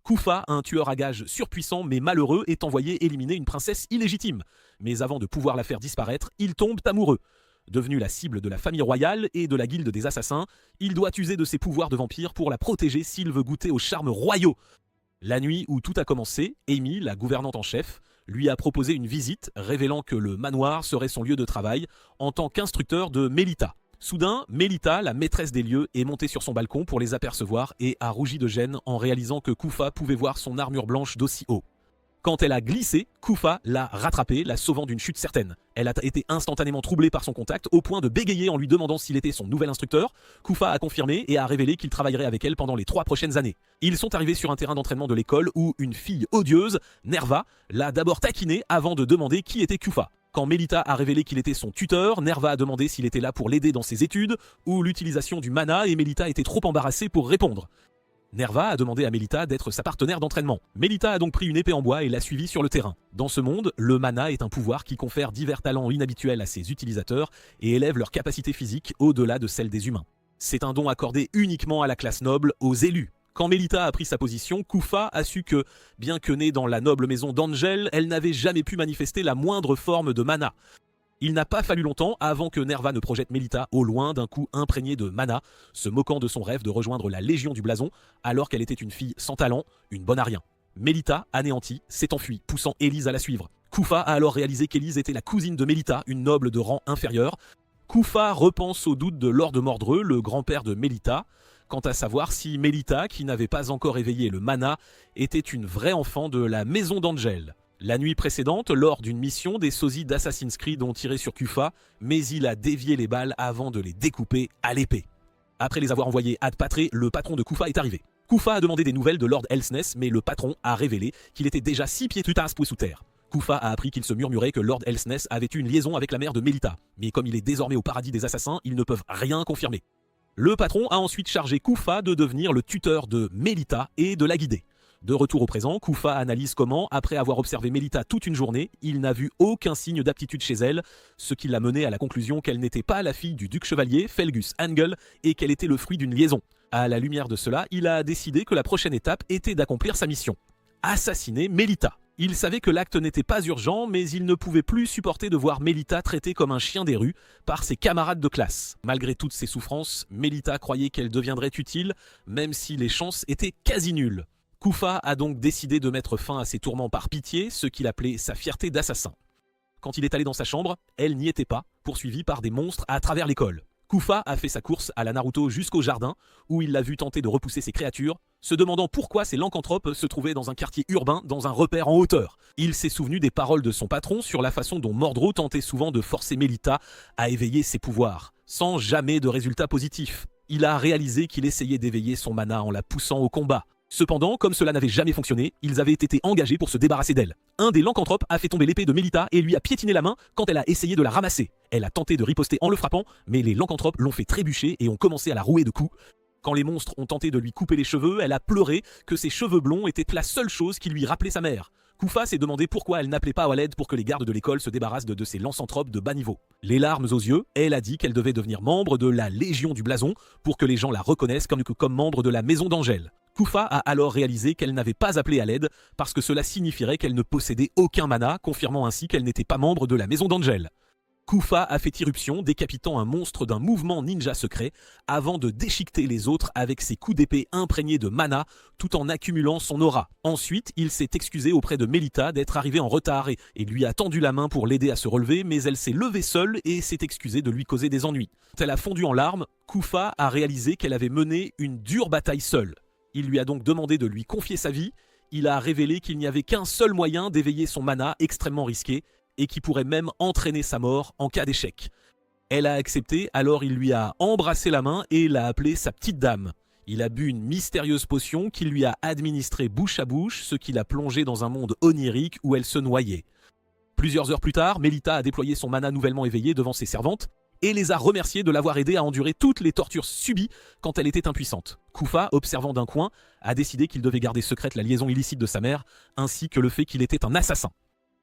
Kufa, un tueur à gages surpuissant mais malheureux, est envoyé éliminer une princesse illégitime. Mais avant de pouvoir la faire disparaître, il tombe amoureux. Devenu la cible de la famille royale et de la guilde des assassins, il doit user de ses pouvoirs de vampire pour la protéger s'il veut goûter aux charmes royaux. La nuit où tout a commencé, Amy, la gouvernante en chef, lui a proposé une visite révélant que le manoir serait son lieu de travail en tant qu'instructeur de Melita. Soudain, Melita, la maîtresse des lieux, est montée sur son balcon pour les apercevoir et a rougi de gêne en réalisant que Kufa pouvait voir son armure blanche d'aussi haut. Quand elle a glissé, Kufa l'a rattrapée, la sauvant d'une chute certaine. Elle a été instantanément troublée par son contact au point de bégayer en lui demandant s'il était son nouvel instructeur. Kufa a confirmé et a révélé qu'il travaillerait avec elle pendant les 3 prochaines années. Ils sont arrivés sur un terrain d'entraînement de l'école où une fille odieuse, Nerva, l'a d'abord taquiné avant de demander qui était Kufa. Quand Melita a révélé qu'il était son tuteur, Nerva a demandé s'il était là pour l'aider dans ses études ou l'utilisation du mana et Melita était trop embarrassée pour répondre. Nerva a demandé à Melita d'être sa partenaire d'entraînement. Melita a donc pris une épée en bois et l'a suivie sur le terrain. Dans ce monde, le mana est un pouvoir qui confère divers talents inhabituels à ses utilisateurs et élève leur capacité physique au-delà de celle des humains. C'est un don accordé uniquement à la classe noble, aux élus. Quand Melita a pris sa position, Kufa a su que, bien que née dans la noble maison d'Angel, elle n'avait jamais pu manifester la moindre forme de mana. Il n'a pas fallu longtemps avant que Nerva ne projette Melita au loin d'un coup imprégné de mana, se moquant de son rêve de rejoindre la Légion du Blason alors qu'elle était une fille sans talent, une bonne à rien. Melita, anéantie, s'est enfuie, poussant Élise à la suivre. Kufa a alors réalisé qu'Élise était la cousine de Melita, une noble de rang inférieur. Kufa repense au doute de Lord Mordreux, le grand-père de Melita, quant à savoir si Melita, qui n'avait pas encore éveillé le mana, était une vraie enfant de la maison d'Angel. La nuit précédente, lors d'une mission, des sosies d'Assassin's Creed ont tiré sur Kufa, mais il a dévié les balles avant de les découper à l'épée. Après les avoir envoyés ad patré, le patron de Kufa est arrivé. Kufa a demandé des nouvelles de Lord Elsness, mais le patron a révélé qu'il était déjà 6 pieds sous terre. Kufa a appris qu'il se murmurait que Lord Elsness avait eu une liaison avec la mère de Melita, mais comme il est désormais au paradis des assassins, ils ne peuvent rien confirmer. Le patron a ensuite chargé Kufa de devenir le tuteur de Melita et de la guider. De retour au présent, Kufa analyse comment, après avoir observé Melita toute une journée, il n'a vu aucun signe d'aptitude chez elle, ce qui l'a mené à la conclusion qu'elle n'était pas la fille du duc chevalier, Felgus Angel, et qu'elle était le fruit d'une liaison. À la lumière de cela, il a décidé que la prochaine étape était d'accomplir sa mission. Assassiner Melita. Il savait que l'acte n'était pas urgent, mais il ne pouvait plus supporter de voir Melita traitée comme un chien des rues par ses camarades de classe. Malgré toutes ses souffrances, Melita croyait qu'elle deviendrait utile, même si les chances étaient quasi nulles. Kufa a donc décidé de mettre fin à ses tourments par pitié, ce qu'il appelait sa fierté d'assassin. Quand il est allé dans sa chambre, elle n'y était pas, poursuivie par des monstres à travers l'école. Kufa a fait sa course à la Naruto jusqu'au jardin, où il l'a vu tenter de repousser ces créatures, se demandant pourquoi ces lycanthropes se trouvaient dans un quartier urbain, dans un repère en hauteur. Il s'est souvenu des paroles de son patron sur la façon dont Mordreau tentait souvent de forcer Melita à éveiller ses pouvoirs, sans jamais de résultat positif. Il a réalisé qu'il essayait d'éveiller son mana en la poussant au combat. Cependant, comme cela n'avait jamais fonctionné, ils avaient été engagés pour se débarrasser d'elle. Un des lycanthropes a fait tomber l'épée de Melita et lui a piétiné la main quand elle a essayé de la ramasser. Elle a tenté de riposter en le frappant, mais les lycanthropes l'ont fait trébucher et ont commencé à la rouer de coups. Quand les monstres ont tenté de lui couper les cheveux, elle a pleuré que ses cheveux blonds étaient la seule chose qui lui rappelait sa mère. Kufa s'est demandé pourquoi elle n'appelait pas à l'aide pour que les gardes de l'école se débarrassent de ces lycanthropes de bas niveau. Les larmes aux yeux, elle a dit qu'elle devait devenir membre de la Légion du Blason pour que les gens la reconnaissent comme membre de la maison d'Angel. Kufa a alors réalisé qu'elle n'avait pas appelé à l'aide parce que cela signifierait qu'elle ne possédait aucun mana, confirmant ainsi qu'elle n'était pas membre de la maison d'Angel. Kufa a fait irruption, décapitant un monstre d'un mouvement ninja secret, avant de déchiqueter les autres avec ses coups d'épée imprégnés de mana, tout en accumulant son aura. Ensuite, il s'est excusé auprès de Melita d'être arrivée en retard et lui a tendu la main pour l'aider à se relever, mais elle s'est levée seule et s'est excusée de lui causer des ennuis. Quand elle a fondu en larmes, Kufa a réalisé qu'elle avait mené une dure bataille seule. Il lui a donc demandé de lui confier sa vie. Il a révélé qu'il n'y avait qu'un seul moyen d'éveiller son mana extrêmement risqué et qui pourrait même entraîner sa mort en cas d'échec. Elle a accepté, alors il lui a embrassé la main et l'a appelée sa petite dame. Il a bu une mystérieuse potion qu'il lui a administrée bouche à bouche, ce qui l'a plongée dans un monde onirique où elle se noyait. Plusieurs heures plus tard, Melita a déployé son mana nouvellement éveillé devant ses servantes et les a remerciées de l'avoir aidée à endurer toutes les tortures subies quand elle était impuissante. Kufa, observant d'un coin, a décidé qu'il devait garder secrète la liaison illicite de sa mère, ainsi que le fait qu'il était un assassin.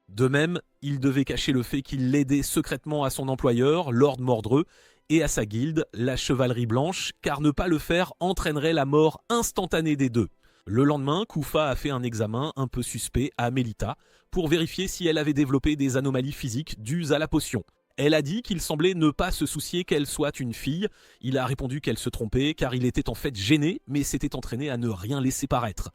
De même, il devait cacher le fait qu'il l'aidait secrètement à son employeur, Lord Mordreux, et à sa guilde, la Chevalerie Blanche, car ne pas le faire entraînerait la mort instantanée des deux. Le lendemain, Kufa a fait un examen un peu suspect à Melita pour vérifier si elle avait développé des anomalies physiques dues à la potion. Elle a dit qu'il semblait ne pas se soucier qu'elle soit une fille. Il a répondu qu'elle se trompait car il était en fait gêné mais s'était entraîné à ne rien laisser paraître.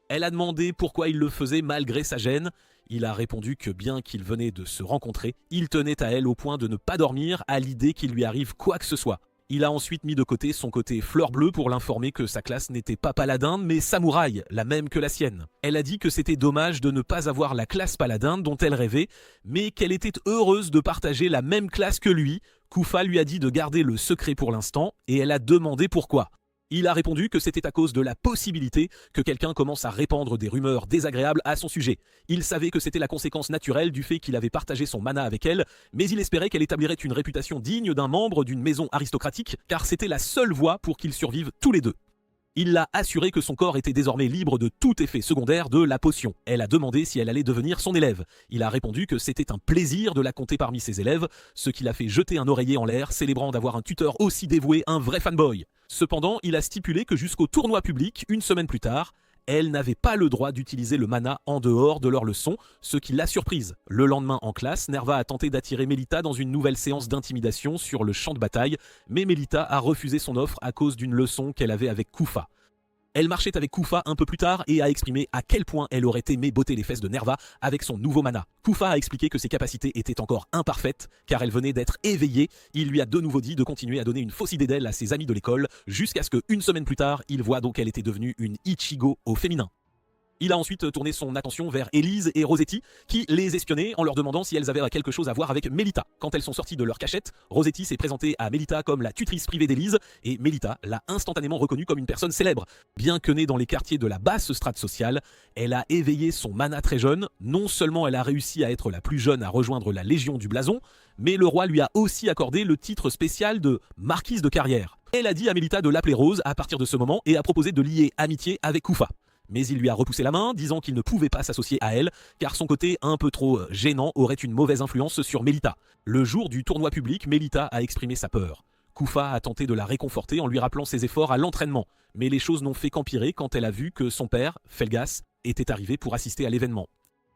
Elle a demandé pourquoi il le faisait malgré sa gêne. Il a répondu que bien qu'ils venaient de se rencontrer, il tenait à elle au point de ne pas dormir à l'idée qu'il lui arrive quoi que ce soit. Il a ensuite mis de côté son côté fleur bleue pour l'informer que sa classe n'était pas paladin mais samouraï, la même que la sienne. Elle a dit que c'était dommage de ne pas avoir la classe paladin dont elle rêvait, mais qu'elle était heureuse de partager la même classe que lui. Kufa lui a dit de garder le secret pour l'instant et elle a demandé pourquoi. Il a répondu que c'était à cause de la possibilité que quelqu'un commence à répandre des rumeurs désagréables à son sujet. Il savait que c'était la conséquence naturelle du fait qu'il avait partagé son mana avec elle, mais il espérait qu'elle établirait une réputation digne d'un membre d'une maison aristocratique, car c'était la seule voie pour qu'ils survivent tous les deux. Il l'a assuré que son corps était désormais libre de tout effet secondaire de la potion. Elle a demandé si elle allait devenir son élève. Il a répondu que c'était un plaisir de la compter parmi ses élèves, ce qui l'a fait jeter un oreiller en l'air, célébrant d'avoir un tuteur aussi dévoué, un vrai fanboy. Cependant, il a stipulé que jusqu'au tournoi public, une semaine plus tard, elle n'avait pas le droit d'utiliser le mana en dehors de leur leçon, ce qui l'a surprise. Le lendemain en classe, Nerva a tenté d'attirer Melita dans une nouvelle séance d'intimidation sur le champ de bataille, mais Melita a refusé son offre à cause d'une leçon qu'elle avait avec Kufa. Elle marchait avec Kufa un peu plus tard et a exprimé à quel point elle aurait aimé botter les fesses de Nerva avec son nouveau mana. Kufa a expliqué que ses capacités étaient encore imparfaites car elle venait d'être éveillée. Il lui a de nouveau dit de continuer à donner une fausse idée d'elle à ses amis de l'école jusqu'à ce qu'une semaine plus tard, il voit donc qu'elle était devenue une Ichigo au féminin. Il a ensuite tourné son attention vers Elise et Rosetti, qui les espionnaient en leur demandant si elles avaient quelque chose à voir avec Melita. Quand elles sont sorties de leur cachette, Rosetti s'est présentée à Melita comme la tutrice privée d'Elise, et Melita l'a instantanément reconnue comme une personne célèbre. Bien que née dans les quartiers de la basse strate sociale, elle a éveillé son mana très jeune. Non seulement elle a réussi à être la plus jeune à rejoindre la Légion du Blason, mais le roi lui a aussi accordé le titre spécial de marquise de carrière. Elle a dit à Melita de l'appeler Rose à partir de ce moment et a proposé de lier amitié avec Kufa. Mais il lui a repoussé la main, disant qu'il ne pouvait pas s'associer à elle, car son côté un peu trop gênant aurait une mauvaise influence sur Melita. Le jour du tournoi public, Melita a exprimé sa peur. Kufa a tenté de la réconforter en lui rappelant ses efforts à l'entraînement, mais les choses n'ont fait qu'empirer quand elle a vu que son père, Felgas, était arrivé pour assister à l'événement.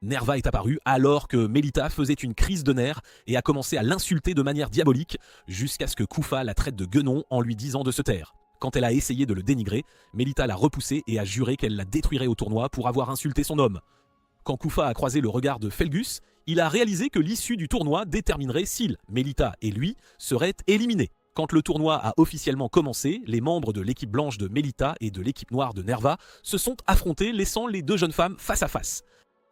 Nerva est apparu alors que Melita faisait une crise de nerfs et a commencé à l'insulter de manière diabolique, jusqu'à ce que Kufa la traite de guenon en lui disant de se taire. Quand elle a essayé de le dénigrer, Melita l'a repoussé et a juré qu'elle la détruirait au tournoi pour avoir insulté son homme. Quand Kufa a croisé le regard de Felgus, il a réalisé que l'issue du tournoi déterminerait si Melita et lui seraient éliminés. Quand le tournoi a officiellement commencé, les membres de l'équipe blanche de Melita et de l'équipe noire de Nerva se sont affrontés, laissant les deux jeunes femmes face à face.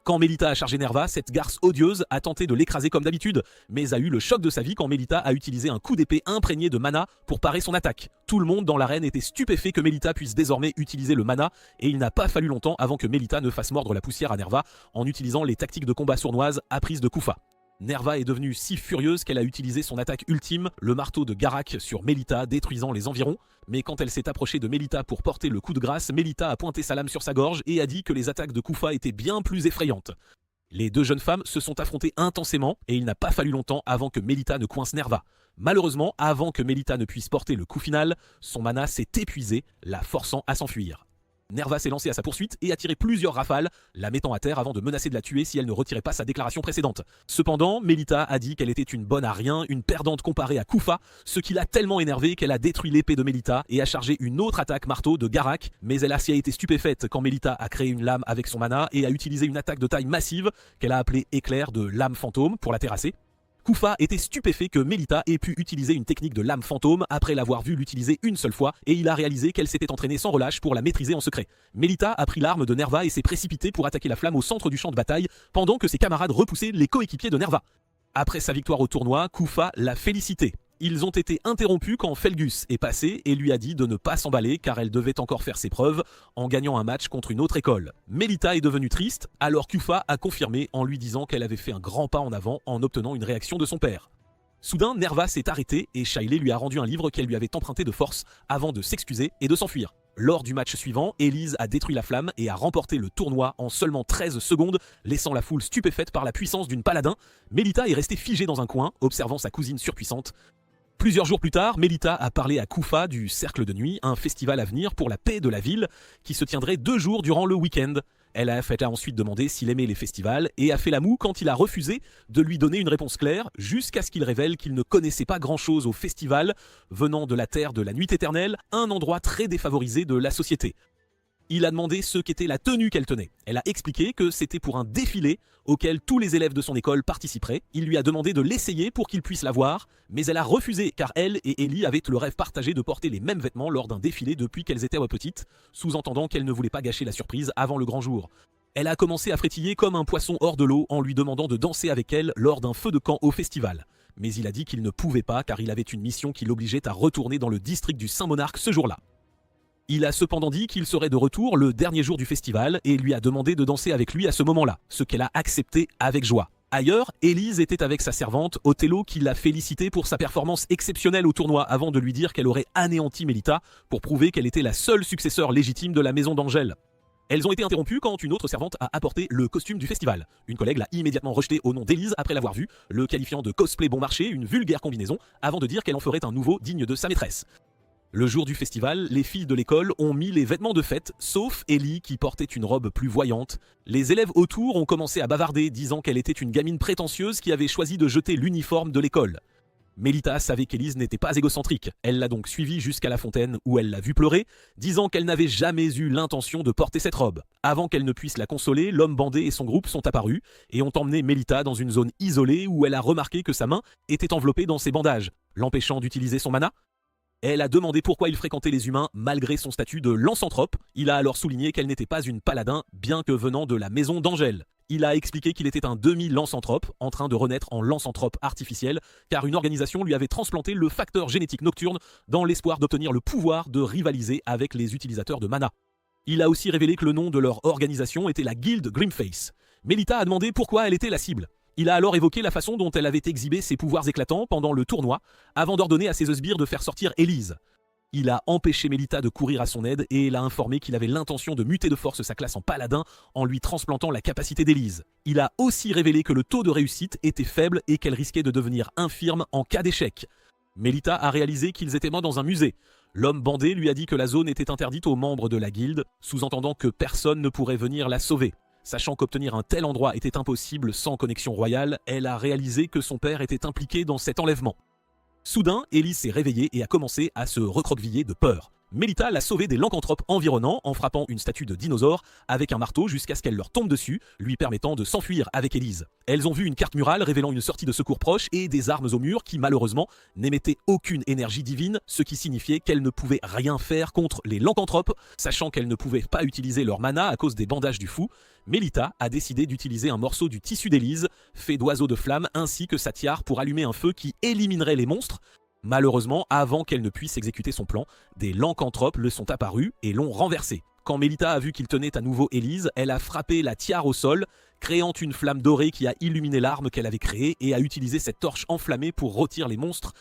Quand Melita a chargé Nerva, cette garce odieuse a tenté de l'écraser comme d'habitude, mais a eu le choc de sa vie quand Melita a utilisé un coup d'épée imprégné de mana pour parer son attaque. Tout le monde dans l'arène était stupéfait que Melita puisse désormais utiliser le mana, et il n'a pas fallu longtemps avant que Melita ne fasse mordre la poussière à Nerva en utilisant les tactiques de combat sournoises apprises de Kufa. Nerva est devenue si furieuse qu'elle a utilisé son attaque ultime, le marteau de Garak, sur Melita, détruisant les environs. Mais quand elle s'est approchée de Melita pour porter le coup de grâce, Melita a pointé sa lame sur sa gorge et a dit que les attaques de Kufa étaient bien plus effrayantes. Les deux jeunes femmes se sont affrontées intensément et il n'a pas fallu longtemps avant que Melita ne coince Nerva. Malheureusement, avant que Melita ne puisse porter le coup final, son mana s'est épuisé, la forçant à s'enfuir. Nerva s'est lancé à sa poursuite et a tiré plusieurs rafales, la mettant à terre avant de menacer de la tuer si elle ne retirait pas sa déclaration précédente. Cependant, Melita a dit qu'elle était une bonne à rien, une perdante comparée à Kufa, ce qui l'a tellement énervé qu'elle a détruit l'épée de Melita et a chargé une autre attaque marteau de Garak, mais elle a été stupéfaite quand Melita a créé une lame avec son mana et a utilisé une attaque de taille massive qu'elle a appelée éclair de lame fantôme pour la terrasser. Kufa était stupéfait que Melita ait pu utiliser une technique de lame fantôme après l'avoir vue l'utiliser une seule fois et il a réalisé qu'elle s'était entraînée sans relâche pour la maîtriser en secret. Melita a pris l'arme de Nerva et s'est précipitée pour attaquer la flamme au centre du champ de bataille pendant que ses camarades repoussaient les coéquipiers de Nerva. Après sa victoire au tournoi, Kufa l'a félicité. Ils ont été interrompus quand Felgus est passé et lui a dit de ne pas s'emballer car elle devait encore faire ses preuves en gagnant un match contre une autre école. Melita est devenue triste alors Kufa a confirmé en lui disant qu'elle avait fait un grand pas en avant en obtenant une réaction de son père. Soudain, Nerva s'est arrêté et Shailey lui a rendu un livre qu'elle lui avait emprunté de force avant de s'excuser et de s'enfuir. Lors du match suivant, Elise a détruit la flamme et a remporté le tournoi en seulement 13 secondes, laissant la foule stupéfaite par la puissance d'une paladin. Melita est restée figée dans un coin, observant sa cousine surpuissante. Plusieurs jours plus tard, Melita a parlé à Kufa du Cercle de Nuit, un festival à venir pour la paix de la ville qui se tiendrait 2 jours durant le week-end. Elle a ensuite demandé s'il aimait les festivals et a fait la moue quand il a refusé de lui donner une réponse claire jusqu'à ce qu'il révèle qu'il ne connaissait pas grand-chose au festival venant de la terre de la nuit éternelle, un endroit très défavorisé de la société. Il a demandé ce qu'était la tenue qu'elle tenait. Elle a expliqué que c'était pour un défilé auquel tous les élèves de son école participeraient. Il lui a demandé de l'essayer pour qu'il puisse la voir, mais elle a refusé car elle et Ellie avaient le rêve partagé de porter les mêmes vêtements lors d'un défilé depuis qu'elles étaient petites, sous-entendant qu'elle ne voulait pas gâcher la surprise avant le grand jour. Elle a commencé à frétiller comme un poisson hors de l'eau en lui demandant de danser avec elle lors d'un feu de camp au festival. Mais il a dit qu'il ne pouvait pas car il avait une mission qui l'obligeait à retourner dans le district du Saint-Monarque ce jour-là. Il a cependant dit qu'il serait de retour le dernier jour du festival et lui a demandé de danser avec lui à ce moment-là, ce qu'elle a accepté avec joie. Ailleurs, Élise était avec sa servante, Othello, qui l'a félicité pour sa performance exceptionnelle au tournoi avant de lui dire qu'elle aurait anéanti Melita pour prouver qu'elle était la seule successeur légitime de la maison d'Angèle. Elles ont été interrompues quand une autre servante a apporté le costume du festival. Une collègue l'a immédiatement rejeté au nom d'Élise après l'avoir vu, le qualifiant de cosplay bon marché, une vulgaire combinaison, avant de dire qu'elle en ferait un nouveau digne de sa maîtresse. Le jour du festival, les filles de l'école ont mis les vêtements de fête, sauf Ellie qui portait une robe plus voyante. Les élèves autour ont commencé à bavarder, disant qu'elle était une gamine prétentieuse qui avait choisi de jeter l'uniforme de l'école. Melita savait qu'Élise n'était pas égocentrique. Elle l'a donc suivie jusqu'à la fontaine où elle l'a vue pleurer, disant qu'elle n'avait jamais eu l'intention de porter cette robe. Avant qu'elle ne puisse la consoler, l'homme bandé et son groupe sont apparus et ont emmené Melita dans une zone isolée où elle a remarqué que sa main était enveloppée dans ses bandages, l'empêchant d'utiliser son mana. Elle a demandé pourquoi il fréquentait les humains malgré son statut de lancanthrope. Il a alors souligné qu'elle n'était pas une paladin, bien que venant de la maison d'Angèle. Il a expliqué qu'il était un demi-lancanthrope, en train de renaître en lancanthrope artificiel, car une organisation lui avait transplanté le facteur génétique nocturne dans l'espoir d'obtenir le pouvoir de rivaliser avec les utilisateurs de mana. Il a aussi révélé que le nom de leur organisation était la Guilde Grimface. Melita a demandé pourquoi elle était la cible. Il a alors évoqué la façon dont elle avait exhibé ses pouvoirs éclatants pendant le tournoi, avant d'ordonner à ses sbires de faire sortir Élise. Il a empêché Melita de courir à son aide et l'a informé qu'il avait l'intention de muter de force sa classe en paladin en lui transplantant la capacité d'Élise. Il a aussi révélé que le taux de réussite était faible et qu'elle risquait de devenir infirme en cas d'échec. Melita a réalisé qu'ils étaient morts dans un musée. L'homme bandé lui a dit que la zone était interdite aux membres de la guilde, sous-entendant que personne ne pourrait venir la sauver. Sachant qu'obtenir un tel endroit était impossible sans connexion royale, elle a réalisé que son père était impliqué dans cet enlèvement. Soudain, Élise s'est réveillée et a commencé à se recroqueviller de peur. Melita l'a sauvée des lycanthropes environnants en frappant une statue de dinosaure avec un marteau jusqu'à ce qu'elle leur tombe dessus, lui permettant de s'enfuir avec Élise. Elles ont vu une carte murale révélant une sortie de secours proche et des armes au mur qui malheureusement n'émettaient aucune énergie divine, ce qui signifiait qu'elles ne pouvaient rien faire contre les lycanthropes. Sachant qu'elles ne pouvaient pas utiliser leur mana à cause des bandages du fou, Melita a décidé d'utiliser un morceau du tissu d'Élise, fait d'oiseaux de flammes ainsi que sa tiare pour allumer un feu qui éliminerait les monstres. Malheureusement, avant qu'elle ne puisse exécuter son plan, des lycanthropes le sont apparus et l'ont renversé. Quand Melita a vu qu'il tenait à nouveau Élise, elle a frappé la tiare au sol, créant une flamme dorée qui a illuminé l'arme qu'elle avait créée et a utilisé cette torche enflammée pour rôtir les monstres.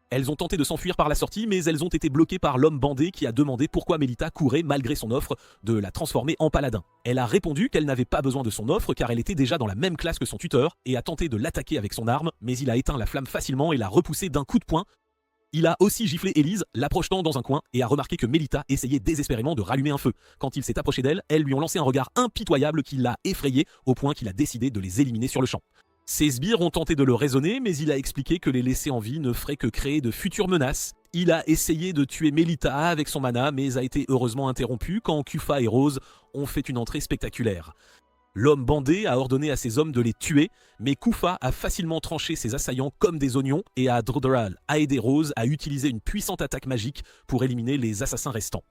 Elles ont tenté de s'enfuir par la sortie, mais elles ont été bloquées par l'homme bandé qui a demandé pourquoi Melita courait malgré son offre de la transformer en paladin. Elle a répondu qu'elle n'avait pas besoin de son offre car elle était déjà dans la même classe que son tuteur et a tenté de l'attaquer avec son arme, mais il a éteint la flamme facilement et l'a repoussée d'un coup de poing. Il a aussi giflé Élise, la projetant dans un coin, et a remarqué que Melita essayait désespérément de rallumer un feu. Quand il s'est approché d'elle, elles lui ont lancé un regard impitoyable qui l'a effrayé au point qu'il a décidé de les éliminer sur le champ. Ses sbires ont tenté de le raisonner, mais il a expliqué que les laisser en vie ne ferait que créer de futures menaces. Il a essayé de tuer Melita avec son mana, mais a été heureusement interrompu quand Kufa et Rose ont fait une entrée spectaculaire. L'homme bandé a ordonné à ses hommes de les tuer, mais Kufa a facilement tranché ses assaillants comme des oignons et Drodral a aidé Rose à utiliser une puissante attaque magique pour éliminer les assassins restants.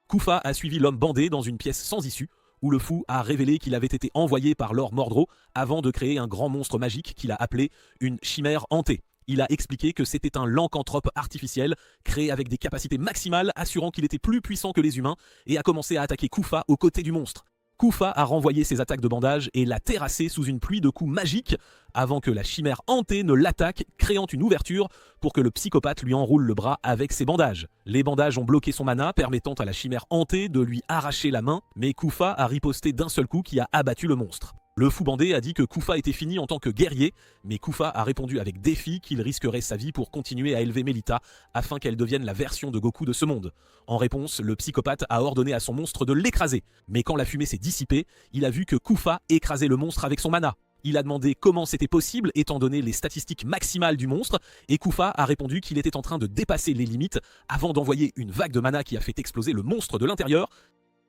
Kufa a suivi l'homme bandé dans une pièce sans issue, où le fou a révélé qu'il avait été envoyé par Lord Mordreau avant de créer un grand monstre magique qu'il a appelé une chimère hantée. Il a expliqué que c'était un lycanthrope artificiel, créé avec des capacités maximales, assurant qu'il était plus puissant que les humains, et a commencé à attaquer Kufa aux côtés du monstre. Kufa a renvoyé ses attaques de bandage et l'a terrassé sous une pluie de coups magiques avant que la chimère hantée ne l'attaque, créant une ouverture pour que le psychopathe lui enroule le bras avec ses bandages. Les bandages ont bloqué son mana, permettant à la chimère hantée de lui arracher la main, mais Kufa a riposté d'un seul coup qui a abattu le monstre. Le fou bandé a dit que Kufa était fini en tant que guerrier, mais Kufa a répondu avec défi qu'il risquerait sa vie pour continuer à élever Melita afin qu'elle devienne la version de Goku de ce monde. En réponse, le psychopathe a ordonné à son monstre de l'écraser, mais quand la fumée s'est dissipée, il a vu que Kufa écrasait le monstre avec son mana. Il a demandé comment c'était possible étant donné les statistiques maximales du monstre, et Kufa a répondu qu'il était en train de dépasser les limites avant d'envoyer une vague de mana qui a fait exploser le monstre de l'intérieur.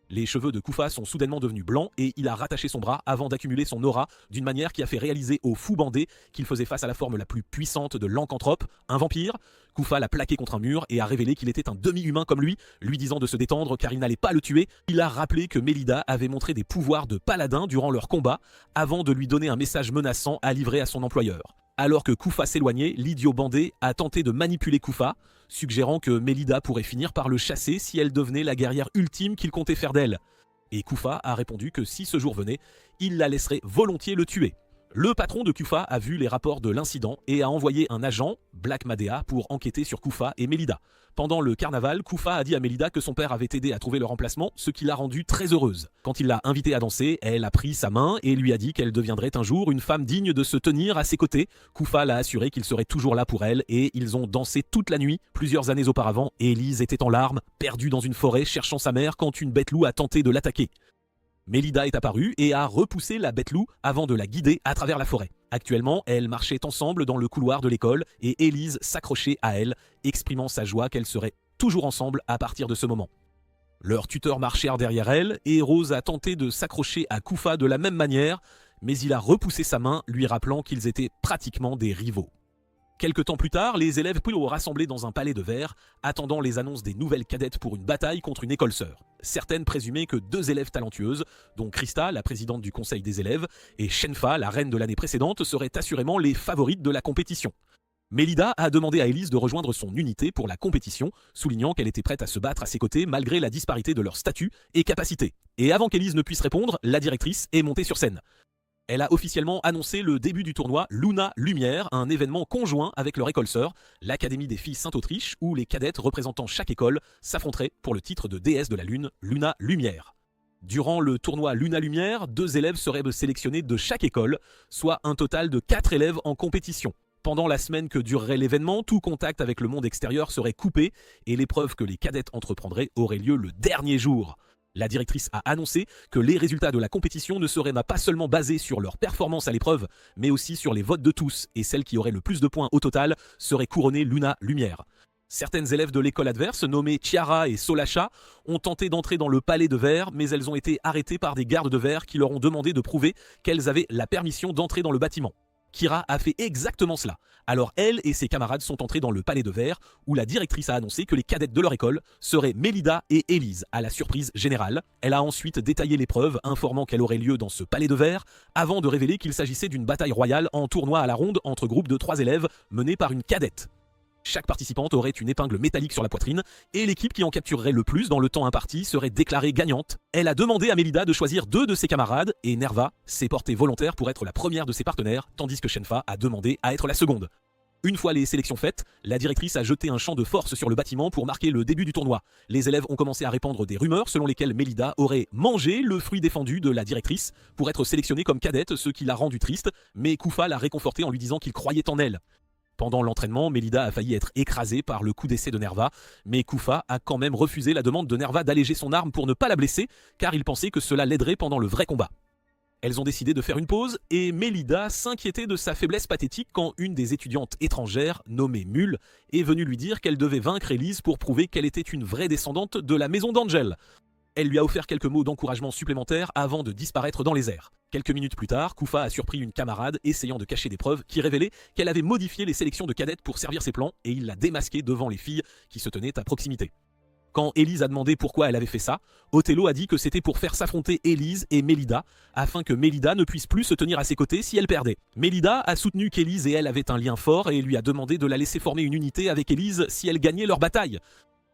Les cheveux de Kufa sont soudainement devenus blancs et il a rattaché son bras avant d'accumuler son aura d'une manière qui a fait réaliser au fou bandé qu'il faisait face à la forme la plus puissante de l'Ancanthrope, un vampire. Kufa l'a plaqué contre un mur et a révélé qu'il était un demi-humain comme lui disant de se détendre car il n'allait pas le tuer. Il a rappelé que Melida avait montré des pouvoirs de paladin durant leur combat avant de lui donner un message menaçant à livrer à son employeur. Alors que Kufa s'éloignait, l'idiot bandé a tenté de manipuler Kufa, suggérant que Melida pourrait finir par le chasser si elle devenait la guerrière ultime qu'il comptait faire d'elle. Et Kufa a répondu que si ce jour venait, il la laisserait volontiers le tuer. Le patron de Kufa a vu les rapports de l'incident et a envoyé un agent, Black Madea, pour enquêter sur Kufa et Melida. Pendant le carnaval, Kufa a dit à Melida que son père avait aidé à trouver le remplacement, ce qui l'a rendue très heureuse. Quand il l'a invitée à danser, elle a pris sa main et lui a dit qu'elle deviendrait un jour une femme digne de se tenir à ses côtés. Kufa l'a assuré qu'il serait toujours là pour elle et ils ont dansé toute la nuit. Plusieurs années auparavant, Elise était en larmes, perdue dans une forêt cherchant sa mère quand une bête loup a tenté de l'attaquer. Melida est apparue et a repoussé la bête loup avant de la guider à travers la forêt. Actuellement, elles marchaient ensemble dans le couloir de l'école et Elise s'accrochait à elle, exprimant sa joie qu'elles seraient toujours ensemble à partir de ce moment. Leurs tuteurs marchèrent derrière elle et Rose a tenté de s'accrocher à Kufa de la même manière, mais il a repoussé sa main, lui rappelant qu'ils étaient pratiquement des rivaux. Quelque temps plus tard, les élèves furent rassemblés dans un palais de verre, attendant les annonces des nouvelles cadettes pour une bataille contre une école sœur. Certaines présumaient que 2 élèves talentueuses, dont Krista, la présidente du conseil des élèves, et Shenfa, la reine de l'année précédente, seraient assurément les favorites de la compétition. Melida a demandé à Elise de rejoindre son unité pour la compétition, soulignant qu'elle était prête à se battre à ses côtés malgré la disparité de leur statut et capacités. Et avant qu'Elise ne puisse répondre, la directrice est montée sur scène. Elle a officiellement annoncé le début du tournoi Luna Lumière, un événement conjoint avec leur école sœur, l'Académie des filles Sainte-Autriche, où les cadettes représentant chaque école s'affronteraient pour le titre de déesse de la lune, Luna Lumière. Durant le tournoi Luna Lumière, 2 élèves seraient sélectionnés de chaque école, soit un total de 4 élèves en compétition. Pendant la semaine que durerait l'événement, tout contact avec le monde extérieur serait coupé et l'épreuve que les cadettes entreprendraient aurait lieu le dernier jour. La directrice a annoncé que les résultats de la compétition ne seraient pas seulement basés sur leur performance à l'épreuve, mais aussi sur les votes de tous, et celle qui aurait le plus de points au total serait couronnée Luna Lumière. Certaines élèves de l'école adverse, nommées Chiara et Solasha, ont tenté d'entrer dans le palais de verre, mais elles ont été arrêtées par des gardes de verre qui leur ont demandé de prouver qu'elles avaient la permission d'entrer dans le bâtiment. Kira a fait exactement cela. Alors elle et ses camarades sont entrés dans le palais de verre où la directrice a annoncé que les cadettes de leur école seraient Melida et Elise à la surprise générale. Elle a ensuite détaillé l'épreuve, informant qu'elle aurait lieu dans ce palais de verre, avant de révéler qu'il s'agissait d'une bataille royale en tournoi à la ronde entre groupes de 3 élèves menés par une cadette. Chaque participante aurait une épingle métallique sur la poitrine et l'équipe qui en capturerait le plus dans le temps imparti serait déclarée gagnante. Elle a demandé à Melida de choisir 2 de ses camarades et Nerva s'est portée volontaire pour être la première de ses partenaires, tandis que Shenfa a demandé à être la seconde. Une fois les sélections faites, la directrice a jeté un champ de force sur le bâtiment pour marquer le début du tournoi. Les élèves ont commencé à répandre des rumeurs selon lesquelles Melida aurait mangé le fruit défendu de la directrice pour être sélectionnée comme cadette, ce qui l'a rendue triste, mais Kufa l'a réconfortée en lui disant qu'il croyait en elle. Pendant l'entraînement, Melida a failli être écrasée par le coup d'essai de Nerva, mais Kufa a quand même refusé la demande de Nerva d'alléger son arme pour ne pas la blesser, car il pensait que cela l'aiderait pendant le vrai combat. Elles ont décidé de faire une pause, et Melida s'inquiétait de sa faiblesse pathétique quand une des étudiantes étrangères, nommée Mule, est venue lui dire qu'elle devait vaincre Elise pour prouver qu'elle était une vraie descendante de la maison d'Angel. Elle lui a offert quelques mots d'encouragement supplémentaires avant de disparaître dans les airs. Quelques minutes plus tard, Kufa a surpris une camarade essayant de cacher des preuves qui révélaient qu'elle avait modifié les sélections de cadettes pour servir ses plans et il l'a démasquée devant les filles qui se tenaient à proximité. Quand Elise a demandé pourquoi elle avait fait ça, Othello a dit que c'était pour faire s'affronter Elise et Melida, afin que Melida ne puisse plus se tenir à ses côtés si elle perdait. Melida a soutenu qu'Elise et elle avaient un lien fort et lui a demandé de la laisser former une unité avec Elise si elle gagnait leur bataille.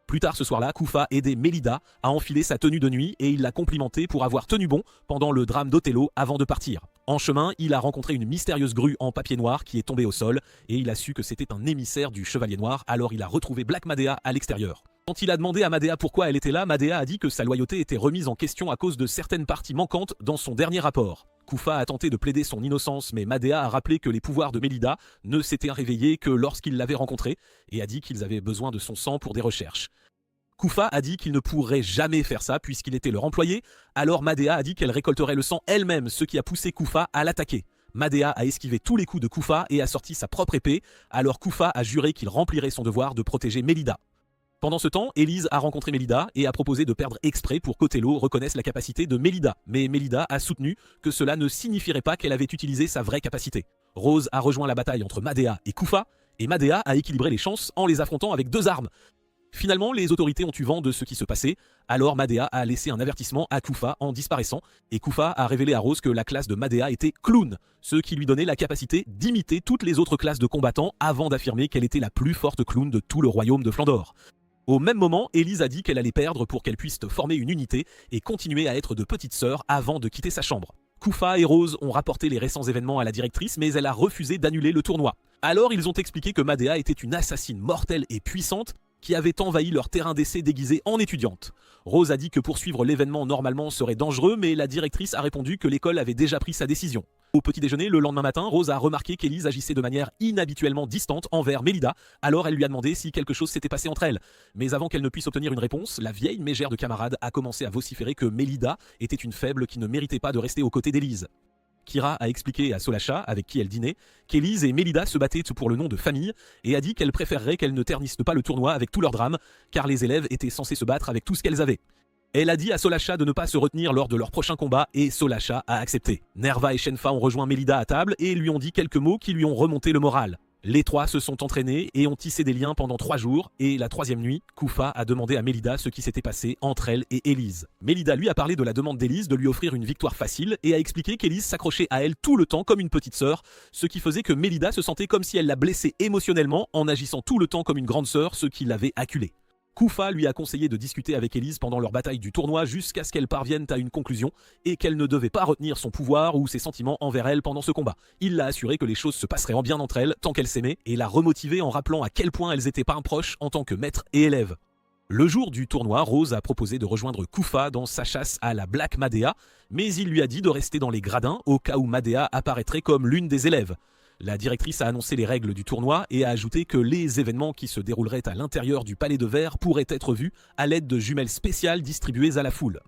Plus tard ce soir-là, Kufa aidait Melida à enfiler sa tenue de nuit et il l'a complimentée pour avoir tenu bon pendant le drame d'Othello avant de partir. En chemin, il a rencontré une mystérieuse grue en papier noir qui est tombée au sol et il a su que c'était un émissaire du Chevalier Noir, alors il a retrouvé Black Madea à l'extérieur. Quand il a demandé à Madea pourquoi elle était là, Madea a dit que sa loyauté était remise en question à cause de certaines parties manquantes dans son dernier rapport. Kufa a tenté de plaider son innocence, mais Madea a rappelé que les pouvoirs de Mélida ne s'étaient réveillés que lorsqu'il l'avait rencontrée et a dit qu'ils avaient besoin de son sang pour des recherches. Kufa a dit qu'il ne pourrait jamais faire ça puisqu'il était leur employé, alors Madea a dit qu'elle récolterait le sang elle-même, ce qui a poussé Kufa à l'attaquer. Madea a esquivé tous les coups de Kufa et a sorti sa propre épée, alors Kufa a juré qu'il remplirait son devoir de protéger Mélida. Pendant ce temps, Élise a rencontré Mélida et a proposé de perdre exprès pour qu'Othello reconnaisse la capacité de Mélida, mais Mélida a soutenu que cela ne signifierait pas qu'elle avait utilisé sa vraie capacité. Rose a rejoint la bataille entre Madea et Kufa, et Madea a équilibré les chances en les affrontant avec 2 armes. Finalement, les autorités ont eu vent de ce qui se passait, alors Madea a laissé un avertissement à Kufa en disparaissant, et Kufa a révélé à Rose que la classe de Madea était clown, ce qui lui donnait la capacité d'imiter toutes les autres classes de combattants avant d'affirmer qu'elle était la plus forte clown de tout le royaume de Flandore. Au même moment, Élise a dit qu'elle allait perdre pour qu'elle puisse former une unité et continuer à être de petite sœur avant de quitter sa chambre. Kufa et Rose ont rapporté les récents événements à la directrice, mais elle a refusé d'annuler le tournoi. Alors ils ont expliqué que Madea était une assassine mortelle et puissante qui avait envahi leur terrain d'essai déguisée en étudiante. Rose a dit que poursuivre l'événement normalement serait dangereux, mais la directrice a répondu que l'école avait déjà pris sa décision. Au petit déjeuner, le lendemain matin, Rose a remarqué qu'Élise agissait de manière inhabituellement distante envers Mélida, alors elle lui a demandé si quelque chose s'était passé entre elles. Mais avant qu'elle ne puisse obtenir une réponse, la vieille mégère de camarade a commencé à vociférer que Mélida était une faible qui ne méritait pas de rester aux côtés d'Élise. Kira a expliqué à Solasha, avec qui elle dînait, qu'Élise et Mélida se battaient pour le nom de famille et a dit qu'elle préférerait qu'elles ne ternissent pas le tournoi avec tout leur drame, car les élèves étaient censés se battre avec tout ce qu'elles avaient. Elle a dit à Solasha de ne pas se retenir lors de leur prochain combat et Solasha a accepté. Nerva et Shenfa ont rejoint Mélida à table et lui ont dit quelques mots qui lui ont remonté le moral. Les 3 se sont entraînés et ont tissé des liens pendant 3 jours, et la 3e nuit, Kufa a demandé à Mélida ce qui s'était passé entre elle et Élise. Mélida lui a parlé de la demande d'Élise de lui offrir une victoire facile et a expliqué qu'Élise s'accrochait à elle tout le temps comme une petite sœur, ce qui faisait que Mélida se sentait comme si elle la blessait émotionnellement en agissant tout le temps comme une grande sœur, ce qui l'avait acculée. Kufa lui a conseillé de discuter avec Élise pendant leur bataille du tournoi jusqu'à ce qu'elle parvienne à une conclusion et qu'elle ne devait pas retenir son pouvoir ou ses sentiments envers elle pendant ce combat. Il l'a assuré que les choses se passeraient en bien entre elles tant qu'elles s'aimaient et l'a remotivée en rappelant à quel point elles étaient pas proches en tant que maître et élève. Le jour du tournoi, Rose a proposé de rejoindre Kufa dans sa chasse à la Black Madea, mais il lui a dit de rester dans les gradins au cas où Madea apparaîtrait comme l'une des élèves. La directrice a annoncé les règles du tournoi et a ajouté que les événements qui se dérouleraient à l'intérieur du palais de verre pourraient être vus à l'aide de jumelles spéciales distribuées à la foule.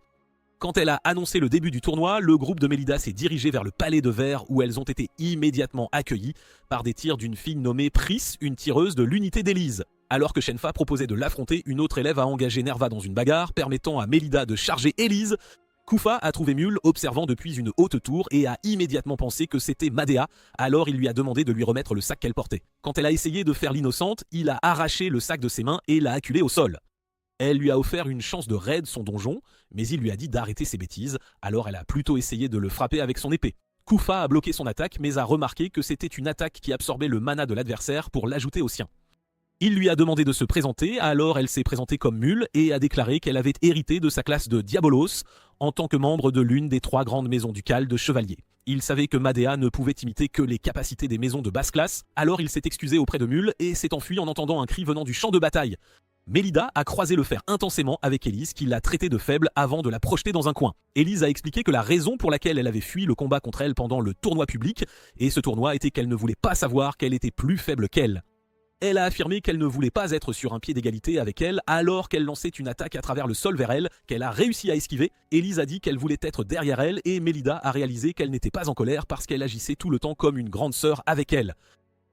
Quand elle a annoncé le début du tournoi, le groupe de Mélida s'est dirigé vers le palais de verre où elles ont été immédiatement accueillies par des tirs d'une fille nommée Pris, une tireuse de l'unité d'Élise. Alors que Shenfa proposait de l'affronter, une autre élève a engagé Nerva dans une bagarre permettant à Mélida de charger Élise. Kufa a trouvé Mule observant depuis une haute tour et a immédiatement pensé que c'était Madea, alors il lui a demandé de lui remettre le sac qu'elle portait. Quand elle a essayé de faire l'innocente, il a arraché le sac de ses mains et l'a acculée au sol. Elle lui a offert une chance de raid son donjon, mais il lui a dit d'arrêter ses bêtises, alors elle a plutôt essayé de le frapper avec son épée. Kufa a bloqué son attaque mais a remarqué que c'était une attaque qui absorbait le mana de l'adversaire pour l'ajouter au sien. Il lui a demandé de se présenter, alors elle s'est présentée comme Mule et a déclaré qu'elle avait hérité de sa classe de Diabolos en tant que membre de l'une des 3 grandes maisons ducales de chevaliers. Il savait que Madea ne pouvait imiter que les capacités des maisons de basse classe, alors il s'est excusé auprès de Mule et s'est enfui en entendant un cri venant du champ de bataille. Mélida a croisé le fer intensément avec Élise qui l'a traitée de faible avant de la projeter dans un coin. Élise a expliqué que la raison pour laquelle elle avait fui le combat contre elle pendant le tournoi public, et ce tournoi était qu'elle ne voulait pas savoir qu'elle était plus faible qu'elle. Elle a affirmé qu'elle ne voulait pas être sur un pied d'égalité avec elle alors qu'elle lançait une attaque à travers le sol vers elle, qu'elle a réussi à esquiver. Élise a dit qu'elle voulait être derrière elle et Mélida a réalisé qu'elle n'était pas en colère parce qu'elle agissait tout le temps comme une grande sœur avec elle.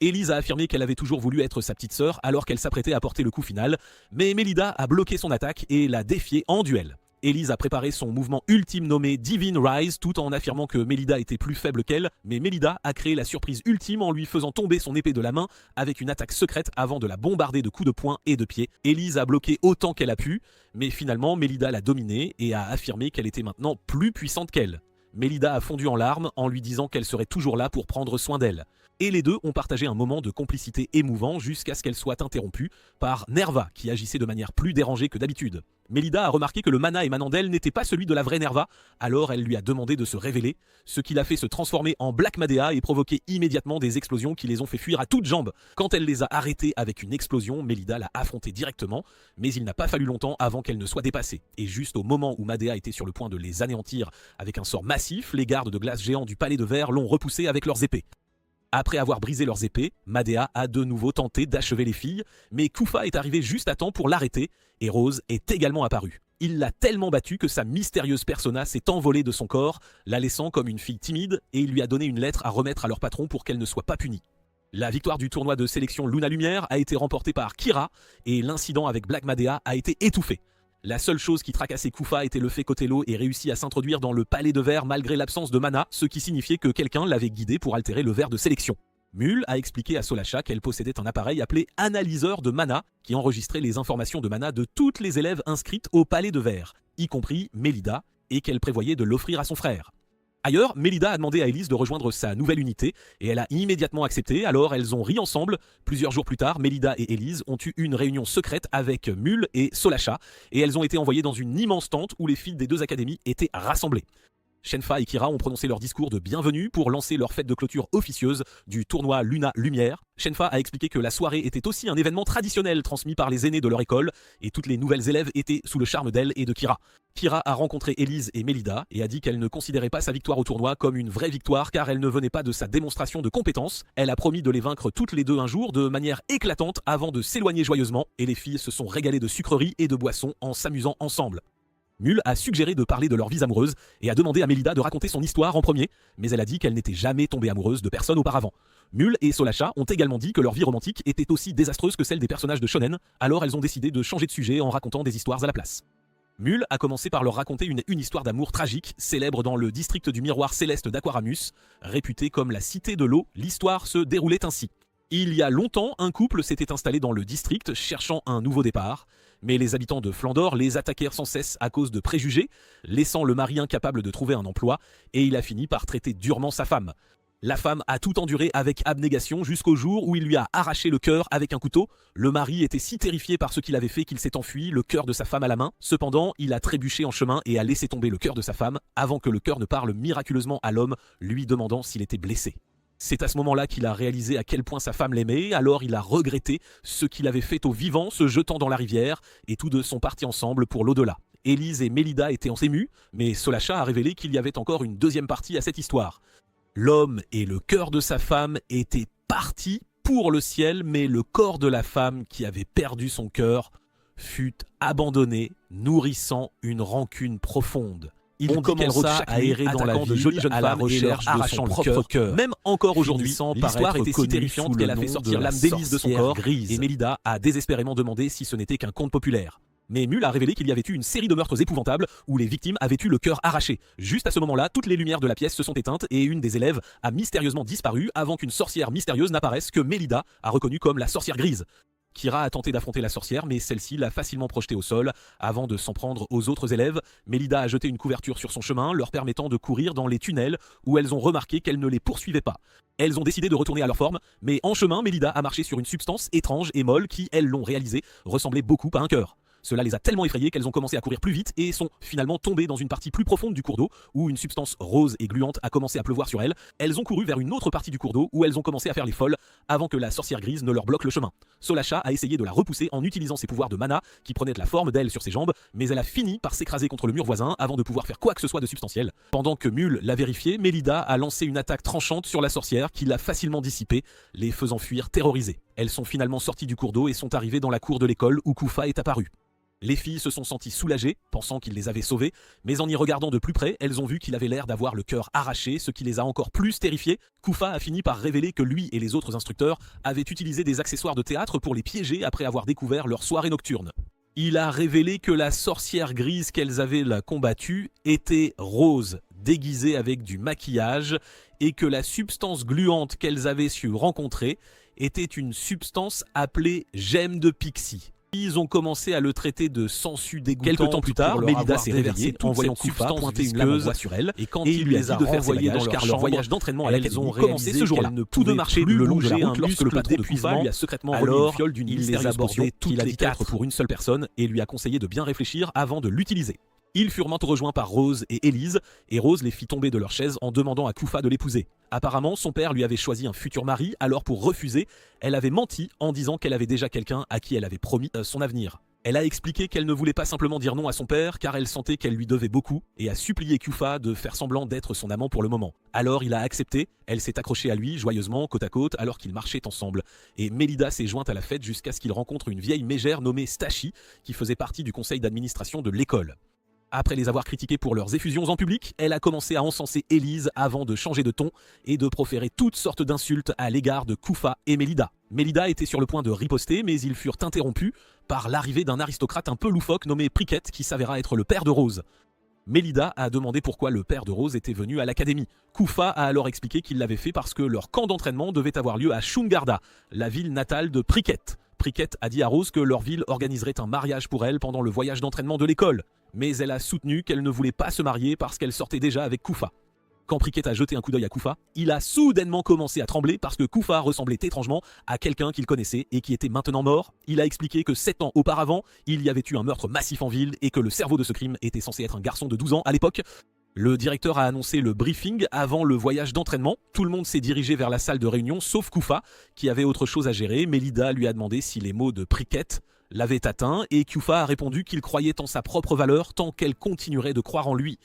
Élise a affirmé qu'elle avait toujours voulu être sa petite sœur alors qu'elle s'apprêtait à porter le coup final, mais Mélida a bloqué son attaque et l'a défiée en duel. Élise a préparé son mouvement ultime nommé Divine Rise tout en affirmant que Mélida était plus faible qu'elle, mais Mélida a créé la surprise ultime en lui faisant tomber son épée de la main avec une attaque secrète avant de la bombarder de coups de poing et de pied. Élise a bloqué autant qu'elle a pu, mais finalement Mélida l'a dominée et a affirmé qu'elle était maintenant plus puissante qu'elle. Mélida a fondu en larmes en lui disant qu'elle serait toujours là pour prendre soin d'elle. Et les deux ont partagé un moment de complicité émouvant jusqu'à ce qu'elle soit interrompue par Nerva qui agissait de manière plus dérangée que d'habitude. Mélida a remarqué que le mana émanant d'elle n'était pas celui de la vraie Nerva, alors elle lui a demandé de se révéler, ce qui l'a fait se transformer en Black Madea et provoquer immédiatement des explosions qui les ont fait fuir à toutes jambes. Quand elle les a arrêtés avec une explosion, Mélida l'a affrontée directement, mais il n'a pas fallu longtemps avant qu'elle ne soit dépassée. Et juste au moment où Madea était sur le point de les anéantir avec un sort massif, les gardes de glace géants du palais de verre l'ont repoussé avec leurs épées. Après avoir brisé leurs épées, Madea a de nouveau tenté d'achever les filles, mais Kufa est arrivé juste à temps pour l'arrêter, et Rose est également apparue. Il l'a tellement battue que sa mystérieuse persona s'est envolée de son corps, la laissant comme une fille timide, et il lui a donné une lettre à remettre à leur patron pour qu'elle ne soit pas punie. La victoire du tournoi de sélection Luna Lumière a été remportée par Kira, et l'incident avec Black Madea a été étouffé. La seule chose qui tracassait Kufa était le fait qu'Othello ait réussi à s'introduire dans le palais de verre malgré l'absence de mana, ce qui signifiait que quelqu'un l'avait guidé pour altérer le verre de sélection. Mule a expliqué à Solasha qu'elle possédait un appareil appelé analyseur de mana qui enregistrait les informations de mana de toutes les élèves inscrites au palais de verre, y compris Mélida, et qu'elle prévoyait de l'offrir à son frère. Ailleurs, Mélida a demandé à Élise de rejoindre sa nouvelle unité et elle a immédiatement accepté, alors elles ont ri ensemble. Plusieurs jours plus tard, Mélida et Élise ont eu une réunion secrète avec Mule et Solasha et elles ont été envoyées dans une immense tente où les filles des deux académies étaient rassemblées. Shenfa et Kira ont prononcé leur discours de bienvenue pour lancer leur fête de clôture officieuse du tournoi Luna Lumière. Shenfa a expliqué que la soirée était aussi un événement traditionnel transmis par les aînés de leur école et toutes les nouvelles élèves étaient sous le charme d'elle et de Kira. Kira a rencontré Élise et Mélida et a dit qu'elle ne considérait pas sa victoire au tournoi comme une vraie victoire car elle ne venait pas de sa démonstration de compétence. Elle a promis de les vaincre toutes les deux un jour de manière éclatante avant de s'éloigner joyeusement et les filles se sont régalées de sucreries et de boissons en s'amusant ensemble. Mule a suggéré de parler de leur vie amoureuse et a demandé à Mélida de raconter son histoire en premier, mais elle a dit qu'elle n'était jamais tombée amoureuse de personne auparavant. Mule et Solasha ont également dit que leur vie romantique était aussi désastreuse que celle des personnages de shonen, alors elles ont décidé de changer de sujet en racontant des histoires à la place. Mule a commencé par leur raconter une histoire d'amour tragique, célèbre dans le district du miroir céleste d'Aquaramus. Réputée comme la cité de l'eau, l'histoire se déroulait ainsi. Il y a longtemps, un couple s'était installé dans le district cherchant un nouveau départ, mais les habitants de Flandor les attaquèrent sans cesse à cause de préjugés, laissant le mari incapable de trouver un emploi, et il a fini par traiter durement sa femme. La femme a tout enduré avec abnégation jusqu'au jour où il lui a arraché le cœur avec un couteau. Le mari était si terrifié par ce qu'il avait fait qu'il s'est enfui, le cœur de sa femme à la main. Cependant, il a trébuché en chemin et a laissé tomber le cœur de sa femme avant que le cœur ne parle miraculeusement à l'homme, lui demandant s'il était blessé. C'est à ce moment-là qu'il a réalisé à quel point sa femme l'aimait, alors il a regretté ce qu'il avait fait au vivant, se jetant dans la rivière, et tous deux sont partis ensemble pour l'au-delà. Élise et Mélida étaient en émus, mais Solasha a révélé qu'il y avait encore une deuxième partie à cette histoire. L'homme et le cœur de sa femme étaient partis pour le ciel, mais le corps de la femme qui avait perdu son cœur fut abandonné, nourrissant une rancune profonde. Il commença à errer dans la ville de jolies jeunes femmes recherche de son propre cœur. Même encore aujourd'hui, l'histoire était si terrifiante qu'elle a fait sortir l'âme d'Élise de son corps grise. Et Mélida a désespérément demandé si ce n'était qu'un conte populaire. Mais Mule a révélé qu'il y avait eu une série de meurtres épouvantables où les victimes avaient eu le cœur arraché. Juste à ce moment-là, toutes les lumières de la pièce se sont éteintes et une des élèves a mystérieusement disparu avant qu'une sorcière mystérieuse n'apparaisse que Mélida a reconnue comme la sorcière grise. Kira a tenté d'affronter la sorcière, mais celle-ci l'a facilement projetée au sol. Avant de s'en prendre aux autres élèves, Mélida a jeté une couverture sur son chemin, leur permettant de courir dans les tunnels où elles ont remarqué qu'elle ne les poursuivait pas. Elles ont décidé de retourner à leur forme, mais en chemin, Mélida a marché sur une substance étrange et molle qui, elles l'ont réalisé, ressemblait beaucoup à un cœur. Cela les a tellement effrayées qu'elles ont commencé à courir plus vite et sont finalement tombées dans une partie plus profonde du cours d'eau où une substance rose et gluante a commencé à pleuvoir sur elles. Elles ont couru vers une autre partie du cours d'eau où elles ont commencé à faire les folles avant que la sorcière grise ne leur bloque le chemin. Solasha a essayé de la repousser en utilisant ses pouvoirs de mana qui prenaient de la forme d'elle sur ses jambes, mais elle a fini par s'écraser contre le mur voisin avant de pouvoir faire quoi que ce soit de substantiel. Pendant que Mule l'a vérifié, Mélida a lancé une attaque tranchante sur la sorcière qui l'a facilement dissipée, les faisant fuir terrorisées. Elles sont finalement sorties du cours d'eau et sont arrivées dans la cour de l'école où Kufa est apparu. Les filles se sont senties soulagées, pensant qu'il les avait sauvées, mais en y regardant de plus près, elles ont vu qu'il avait l'air d'avoir le cœur arraché, ce qui les a encore plus terrifiées. Kufa a fini par révéler que lui et les autres instructeurs avaient utilisé des accessoires de théâtre pour les piéger après avoir découvert leur soirée nocturne. Il a révélé que la sorcière grise qu'elles avaient combattue était rose, déguisée avec du maquillage, et que la substance gluante qu'elles avaient su rencontrer était une substance appelée gemme de pixie. Ils ont commencé à le traiter de sensu dégoûtant. Quelques temps plus tard, Mélida s'est réveillée en voyant Kufa pointer une lame sur elle et quand il lui a dit de faire ses bagages car leur voyage d'entraînement à l'académie commençait ce jour-là. Tous deux marchaient le long de la route lorsque le patron de Kufa lui a secrètement remis une fiole d'une mystérieuse potion qu'il a dit être pour une seule personne et lui a conseillé de bien réfléchir avant de l'utiliser. Ils furent maintes rejoints par Rose et Élise, et Rose les fit tomber de leur chaise en demandant à Kufa de l'épouser. Apparemment, son père lui avait choisi un futur mari, alors pour refuser, elle avait menti en disant qu'elle avait déjà quelqu'un à qui elle avait promis son avenir. Elle a expliqué qu'elle ne voulait pas simplement dire non à son père car elle sentait qu'elle lui devait beaucoup et a supplié Kufa de faire semblant d'être son amant pour le moment. Alors il a accepté, elle s'est accrochée à lui joyeusement côte à côte alors qu'ils marchaient ensemble. Et Mélida s'est jointe à la fête jusqu'à ce qu'il rencontre une vieille mégère nommée Stachi qui faisait partie du conseil d'administration de l'école. Après les avoir critiqués pour leurs effusions en public, elle a commencé à encenser Élise avant de changer de ton et de proférer toutes sortes d'insultes à l'égard de Kufa et Mélida. Mélida était sur le point de riposter, mais ils furent interrompus par l'arrivée d'un aristocrate un peu loufoque nommé Prickett qui s'avéra être le père de Rose. Mélida a demandé pourquoi le père de Rose était venu à l'académie. Kufa a alors expliqué qu'il l'avait fait parce que leur camp d'entraînement devait avoir lieu à Shungarda, la ville natale de Prickett. Prickett a dit à Rose que leur ville organiserait un mariage pour elle pendant le voyage d'entraînement de l'école. Mais elle a soutenu qu'elle ne voulait pas se marier parce qu'elle sortait déjà avec Kufa. Quand Prickett a jeté un coup d'œil à Kufa, il a soudainement commencé à trembler parce que Kufa ressemblait étrangement à quelqu'un qu'il connaissait et qui était maintenant mort. Il a expliqué que 7 ans auparavant, il y avait eu un meurtre massif en ville et que le cerveau de ce crime était censé être un garçon de 12 ans à l'époque. Le directeur a annoncé le briefing avant le voyage d'entraînement. Tout le monde s'est dirigé vers la salle de réunion sauf Kufa qui avait autre chose à gérer. Mélida lui a demandé si les mots de Prickett l'avaient atteint et Kufa a répondu qu'il croyait en sa propre valeur tant qu'elle continuerait de croire en lui.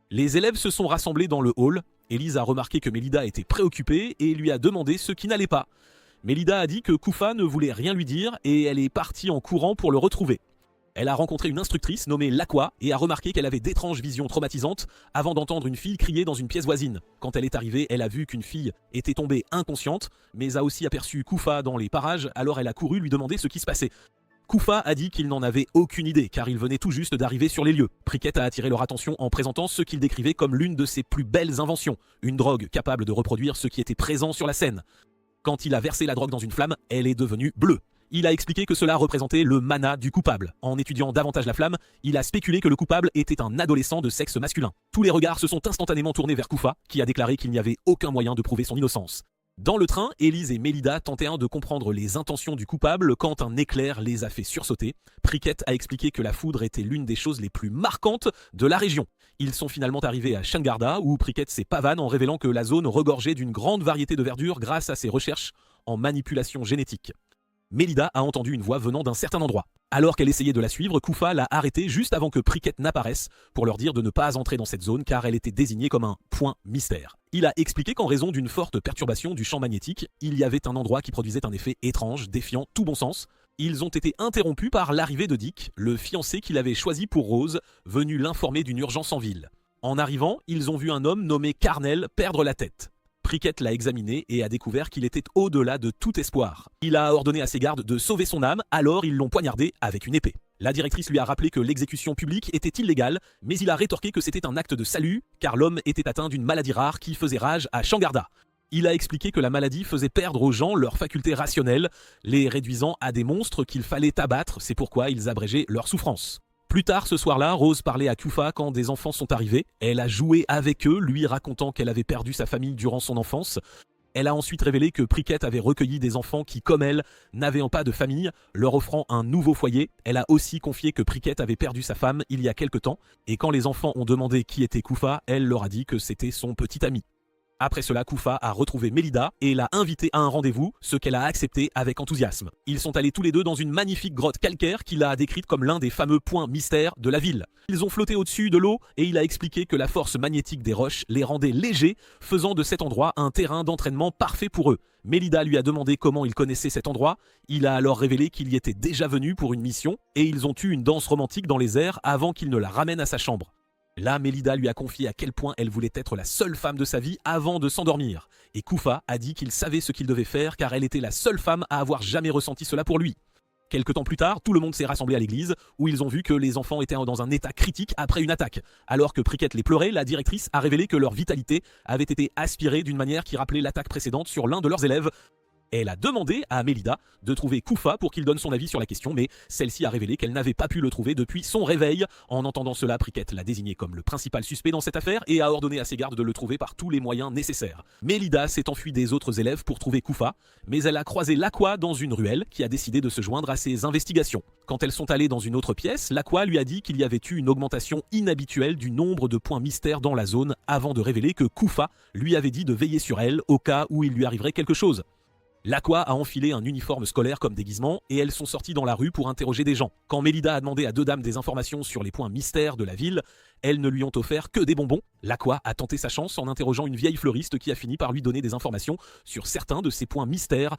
Les élèves se sont rassemblés dans le hall. Élise a remarqué que Mélida était préoccupée et lui a demandé ce qui n'allait pas. Mélida a dit que Kufa ne voulait rien lui dire et elle est partie en courant pour le retrouver. Elle a rencontré une instructrice nommée Laqua et a remarqué qu'elle avait d'étranges visions traumatisantes avant d'entendre une fille crier dans une pièce voisine. Quand elle est arrivée, elle a vu qu'une fille était tombée inconsciente, mais a aussi aperçu Kufa dans les parages, alors elle a couru lui demander ce qui se passait. Kufa a dit qu'il n'en avait aucune idée car il venait tout juste d'arriver sur les lieux. Prickett a attiré leur attention en présentant ce qu'il décrivait comme l'une de ses plus belles inventions, une drogue capable de reproduire ce qui était présent sur la scène. Quand il a versé la drogue dans une flamme, elle est devenue bleue. Il a expliqué que cela représentait le mana du coupable. En étudiant davantage la flamme, il a spéculé que le coupable était un adolescent de sexe masculin. Tous les regards se sont instantanément tournés vers Kufa, qui a déclaré qu'il n'y avait aucun moyen de prouver son innocence. Dans le train, Élise et Mélida tentèrent de comprendre les intentions du coupable quand un éclair les a fait sursauter. Prickett a expliqué que la foudre était l'une des choses les plus marquantes de la région. Ils sont finalement arrivés à Shungarda où Prickett s'est pavane en révélant que la zone regorgeait d'une grande variété de verdure grâce à ses recherches en manipulation génétique. Mélida a entendu une voix venant d'un certain endroit. Alors qu'elle essayait de la suivre, Kufa l'a arrêtée juste avant que Prickett n'apparaisse pour leur dire de ne pas entrer dans cette zone car elle était désignée comme un point mystère. Il a expliqué qu'en raison d'une forte perturbation du champ magnétique, il y avait un endroit qui produisait un effet étrange, défiant tout bon sens. Ils ont été interrompus par l'arrivée de Dick, le fiancé qu'il avait choisi pour Rose, venu l'informer d'une urgence en ville. En arrivant, ils ont vu un homme nommé Carnell perdre la tête. Prickett l'a examiné et a découvert qu'il était au-delà de tout espoir. Il a ordonné à ses gardes de sauver son âme, alors ils l'ont poignardé avec une épée. La directrice lui a rappelé que l'exécution publique était illégale, mais il a rétorqué que c'était un acte de salut, car l'homme était atteint d'une maladie rare qui faisait rage à Shungarda. Il a expliqué que la maladie faisait perdre aux gens leurs facultés rationnelles, les réduisant à des monstres qu'il fallait abattre, c'est pourquoi ils abrégeaient leur souffrance. Plus tard ce soir-là, Rose parlait à Kufa quand des enfants sont arrivés. Elle a joué avec eux, lui racontant qu'elle avait perdu sa famille durant son enfance. Elle a ensuite révélé que Prickett avait recueilli des enfants qui, comme elle, n'avaient pas de famille, leur offrant un nouveau foyer. Elle a aussi confié que Prickett avait perdu sa femme il y a quelque temps, et quand les enfants ont demandé qui était Kufa, elle leur a dit que c'était son petit ami. Après cela, Kufa a retrouvé Mélida et l'a invitée à un rendez-vous, ce qu'elle a accepté avec enthousiasme. Ils sont allés tous les deux dans une magnifique grotte calcaire qu'il a décrite comme l'un des fameux points mystères de la ville. Ils ont flotté au-dessus de l'eau et il a expliqué que la force magnétique des roches les rendait légers, faisant de cet endroit un terrain d'entraînement parfait pour eux. Mélida lui a demandé comment il connaissait cet endroit. Il a alors révélé qu'il y était déjà venu pour une mission et ils ont eu une danse romantique dans les airs avant qu'il ne la ramène à sa chambre. Là, Mélida lui a confié à quel point elle voulait être la seule femme de sa vie avant de s'endormir. Et Kufa a dit qu'il savait ce qu'il devait faire car elle était la seule femme à avoir jamais ressenti cela pour lui. Quelque temps plus tard, tout le monde s'est rassemblé à l'église où ils ont vu que les enfants étaient dans un état critique après une attaque. Alors que Prickett les pleurait, la directrice a révélé que leur vitalité avait été aspirée d'une manière qui rappelait l'attaque précédente sur l'un de leurs élèves. Elle a demandé à Mélida de trouver Kufa pour qu'il donne son avis sur la question, mais celle-ci a révélé qu'elle n'avait pas pu le trouver depuis son réveil. En entendant cela, Prickett l'a désigné comme le principal suspect dans cette affaire et a ordonné à ses gardes de le trouver par tous les moyens nécessaires. Mélida s'est enfuie des autres élèves pour trouver Kufa, mais elle a croisé Laqua dans une ruelle qui a décidé de se joindre à ses investigations. Quand elles sont allées dans une autre pièce, Laqua lui a dit qu'il y avait eu une augmentation inhabituelle du nombre de points mystères dans la zone avant de révéler que Kufa lui avait dit de veiller sur elle au cas où il lui arriverait quelque chose. Laqua a enfilé un uniforme scolaire comme déguisement et elles sont sorties dans la rue pour interroger des gens. Quand Mélida a demandé à deux dames des informations sur les points mystères de la ville, elles ne lui ont offert que des bonbons. Laqua a tenté sa chance en interrogeant une vieille fleuriste qui a fini par lui donner des informations sur certains de ces points mystères.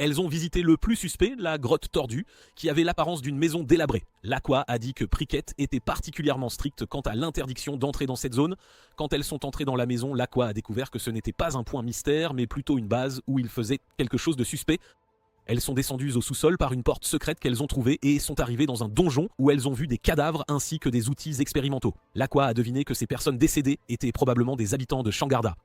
Elles ont visité le plus suspect, la grotte tordue, qui avait l'apparence d'une maison délabrée. Laqua a dit que Prickett était particulièrement strict quant à l'interdiction d'entrer dans cette zone. Quand elles sont entrées dans la maison, Laqua a découvert que ce n'était pas un point mystère, mais plutôt une base où il faisait quelque chose de suspect. Elles sont descendues au sous-sol par une porte secrète qu'elles ont trouvée et sont arrivées dans un donjon où elles ont vu des cadavres ainsi que des outils expérimentaux. Laqua a deviné que ces personnes décédées étaient probablement des habitants de Shangarda.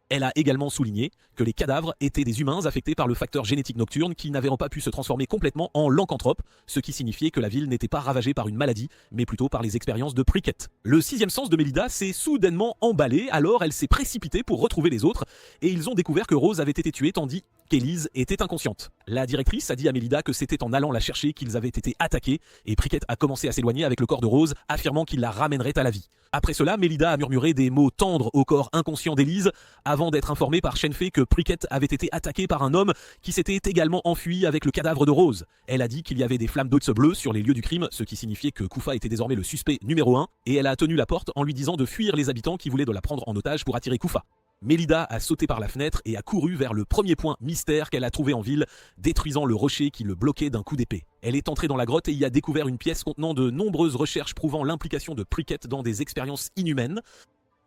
Elle a également souligné que les cadavres étaient des humains affectés par le facteur génétique nocturne qui n'avaient pas pu se transformer complètement en lycanthropes, ce qui signifiait que la ville n'était pas ravagée par une maladie, mais plutôt par les expériences de Prickett. Le sixième sens de Mélida s'est soudainement emballé, alors elle s'est précipitée pour retrouver les autres, et ils ont découvert que Rose avait été tuée tandis qu'Elise était inconsciente. La directrice a dit à Mélida que c'était en allant la chercher qu'ils avaient été attaqués, et Prickett a commencé à s'éloigner avec le corps de Rose, affirmant qu'il la ramènerait à la vie. Après cela, Mélida a murmuré des mots tendres au corps inconscient d'Elise, avant d'être informée par Shenfei que Prickett avait été attaqué par un homme qui s'était également enfui avec le cadavre de Rose. Elle a dit qu'il y avait des flammes d'eau bleue sur les lieux du crime, ce qui signifiait que Kufa était désormais le suspect numéro 1, et elle a tenu la porte en lui disant de fuir les habitants qui voulaient de la prendre en otage pour attirer Kufa. Mélida a sauté par la fenêtre et a couru vers le premier point mystère qu'elle a trouvé en ville, détruisant le rocher qui le bloquait d'un coup d'épée. Elle est entrée dans la grotte et y a découvert une pièce contenant de nombreuses recherches prouvant l'implication de Prickett dans des expériences inhumaines.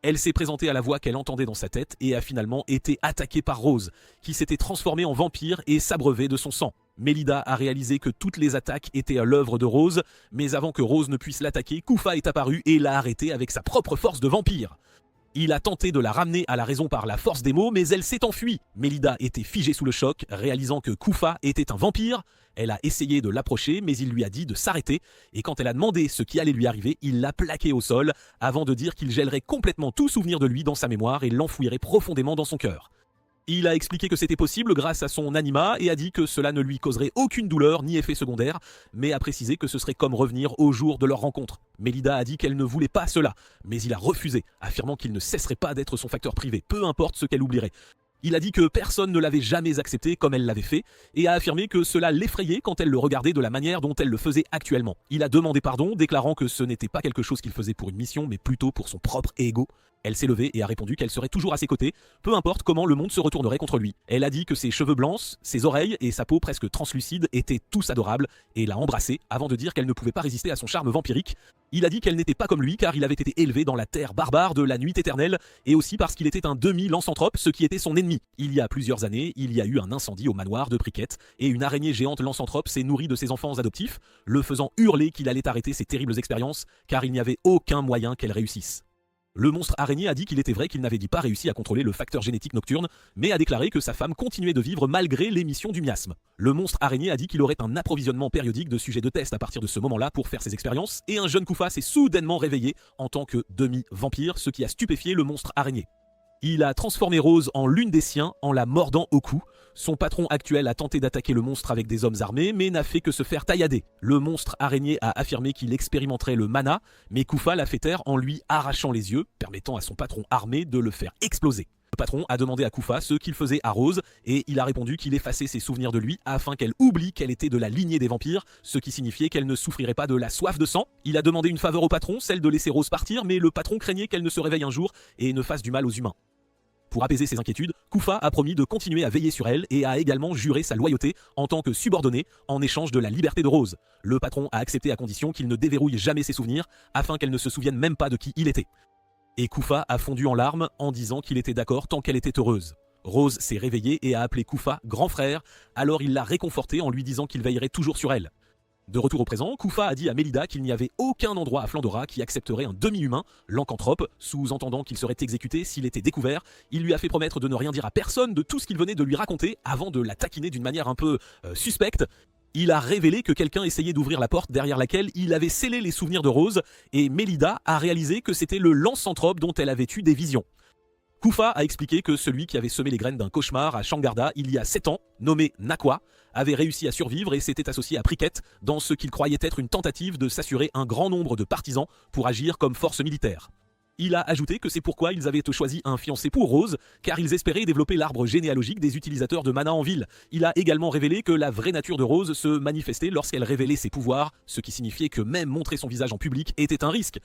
Elle s'est présentée à la voix qu'elle entendait dans sa tête et a finalement été attaquée par Rose, qui s'était transformée en vampire et s'abreuvait de son sang. Mélida a réalisé que toutes les attaques étaient à l'œuvre de Rose, mais avant que Rose ne puisse l'attaquer, Kufa est apparu et l'a arrêtée avec sa propre force de vampire. Il a tenté de la ramener à la raison par la force des mots, mais elle s'est enfuie. Mélida était figée sous le choc, réalisant que Kufa était un vampire. Elle a essayé de l'approcher, mais il lui a dit de s'arrêter, et quand elle a demandé ce qui allait lui arriver, il l'a plaqué au sol, avant de dire qu'il gèlerait complètement tout souvenir de lui dans sa mémoire et l'enfouirait profondément dans son cœur. Il a expliqué que c'était possible grâce à son anima et a dit que cela ne lui causerait aucune douleur ni effet secondaire, mais a précisé que ce serait comme revenir au jour de leur rencontre. Mélida a dit qu'elle ne voulait pas cela, mais il a refusé, affirmant qu'il ne cesserait pas d'être son facteur privé, peu importe ce qu'elle oublierait. Il a dit que personne ne l'avait jamais accepté comme elle l'avait fait, et a affirmé que cela l'effrayait quand elle le regardait de la manière dont elle le faisait actuellement. Il a demandé pardon, déclarant que ce n'était pas quelque chose qu'il faisait pour une mission, mais plutôt pour son propre ego. Elle s'est levée et a répondu qu'elle serait toujours à ses côtés, peu importe comment le monde se retournerait contre lui. Elle a dit que ses cheveux blancs, ses oreilles et sa peau presque translucide étaient tous adorables, et l'a embrassé avant de dire qu'elle ne pouvait pas résister à son charme vampirique. Il a dit qu'elle n'était pas comme lui car il avait été élevé dans la terre barbare de la nuit éternelle, et aussi parce qu'il était un demi-lancanthrope, ce qui était son ennemi. Il y a plusieurs années, il y a eu un incendie au manoir de Prickett, et une araignée géante lancanthrope s'est nourrie de ses enfants adoptifs, le faisant hurler qu'il allait arrêter ses terribles expériences, car il n'y avait aucun moyen qu'elle réussisse. Le monstre araignée a dit qu'il était vrai qu'il n'avait pas réussi à contrôler le facteur génétique nocturne, mais a déclaré que sa femme continuait de vivre malgré l'émission du miasme. Le monstre araignée a dit qu'il aurait un approvisionnement périodique de sujets de test à partir de ce moment-là pour faire ses expériences, et un jeune Kufa s'est soudainement réveillé en tant que demi-vampire, ce qui a stupéfié le monstre araignée. Il a transformé Rose en l'une des siens en la mordant au cou. Son patron actuel a tenté d'attaquer le monstre avec des hommes armés, mais n'a fait que se faire taillader. Le monstre araignée a affirmé qu'il expérimenterait le mana, mais Kufa l'a fait taire en lui arrachant les yeux, permettant à son patron armé de le faire exploser. Le patron a demandé à Kufa ce qu'il faisait à Rose, et il a répondu qu'il effaçait ses souvenirs de lui afin qu'elle oublie qu'elle était de la lignée des vampires, ce qui signifiait qu'elle ne souffrirait pas de la soif de sang. Il a demandé une faveur au patron, celle de laisser Rose partir, mais le patron craignait qu'elle ne se réveille un jour et ne fasse du mal aux humains. Pour apaiser ses inquiétudes, Kufa a promis de continuer à veiller sur elle et a également juré sa loyauté en tant que subordonné en échange de la liberté de Rose. Le patron a accepté à condition qu'il ne déverrouille jamais ses souvenirs afin qu'elle ne se souvienne même pas de qui il était. Et Kufa a fondu en larmes en disant qu'il était d'accord tant qu'elle était heureuse. Rose s'est réveillée et a appelé Kufa grand frère, alors il l'a réconforté en lui disant qu'il veillerait toujours sur elle. De retour au présent, Kufa a dit à Mélida qu'il n'y avait aucun endroit à Flandora qui accepterait un demi-humain, l'Encanthrope, sous-entendant qu'il serait exécuté s'il était découvert. Il lui a fait promettre de ne rien dire à personne de tout ce qu'il venait de lui raconter avant de la taquiner d'une manière un peu suspecte. Il a révélé que quelqu'un essayait d'ouvrir la porte derrière laquelle il avait scellé les souvenirs de Rose, et Mélida a réalisé que c'était le Lance-Centrope dont elle avait eu des visions. Kufa a expliqué que celui qui avait semé les graines d'un cauchemar à Shangarda il y a 7 ans, nommé Nakwa, avait réussi à survivre et s'était associé à Priket dans ce qu'il croyait être une tentative de s'assurer un grand nombre de partisans pour agir comme force militaire. Il a ajouté que c'est pourquoi ils avaient choisi un fiancé pour Rose, car ils espéraient développer l'arbre généalogique des utilisateurs de mana en ville. Il a également révélé que la vraie nature de Rose se manifestait lorsqu'elle révélait ses pouvoirs, ce qui signifiait que même montrer son visage en public était un risque.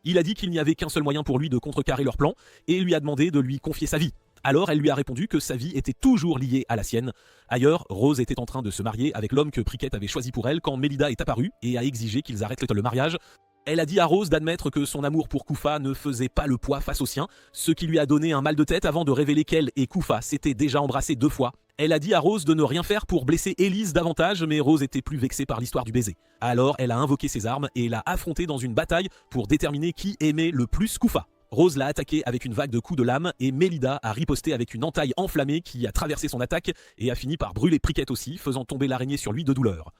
Il a dit qu'il n'y avait qu'un seul moyen pour lui de contrecarrer leur plan et lui a demandé de lui confier sa vie. Alors elle lui a répondu que sa vie était toujours liée à la sienne. Ailleurs, Rose était en train de se marier avec l'homme que Priket avait choisi pour elle quand Mélida est apparue et a exigé qu'ils arrêtent le mariage. Elle a dit à Rose d'admettre que son amour pour Kufa ne faisait pas le poids face au sien, ce qui lui a donné un mal de tête avant de révéler qu'elle et Kufa s'étaient déjà embrassés 2 fois. Elle a dit à Rose de ne rien faire pour blesser Élise davantage, mais Rose était plus vexée par l'histoire du baiser. Alors elle a invoqué ses armes et l'a affronté dans une bataille pour déterminer qui aimait le plus Kufa. Rose l'a attaqué avec une vague de coups de lame et Mélida a riposté avec une entaille enflammée qui a traversé son attaque et a fini par brûler Priket aussi, faisant tomber l'araignée sur lui de douleur.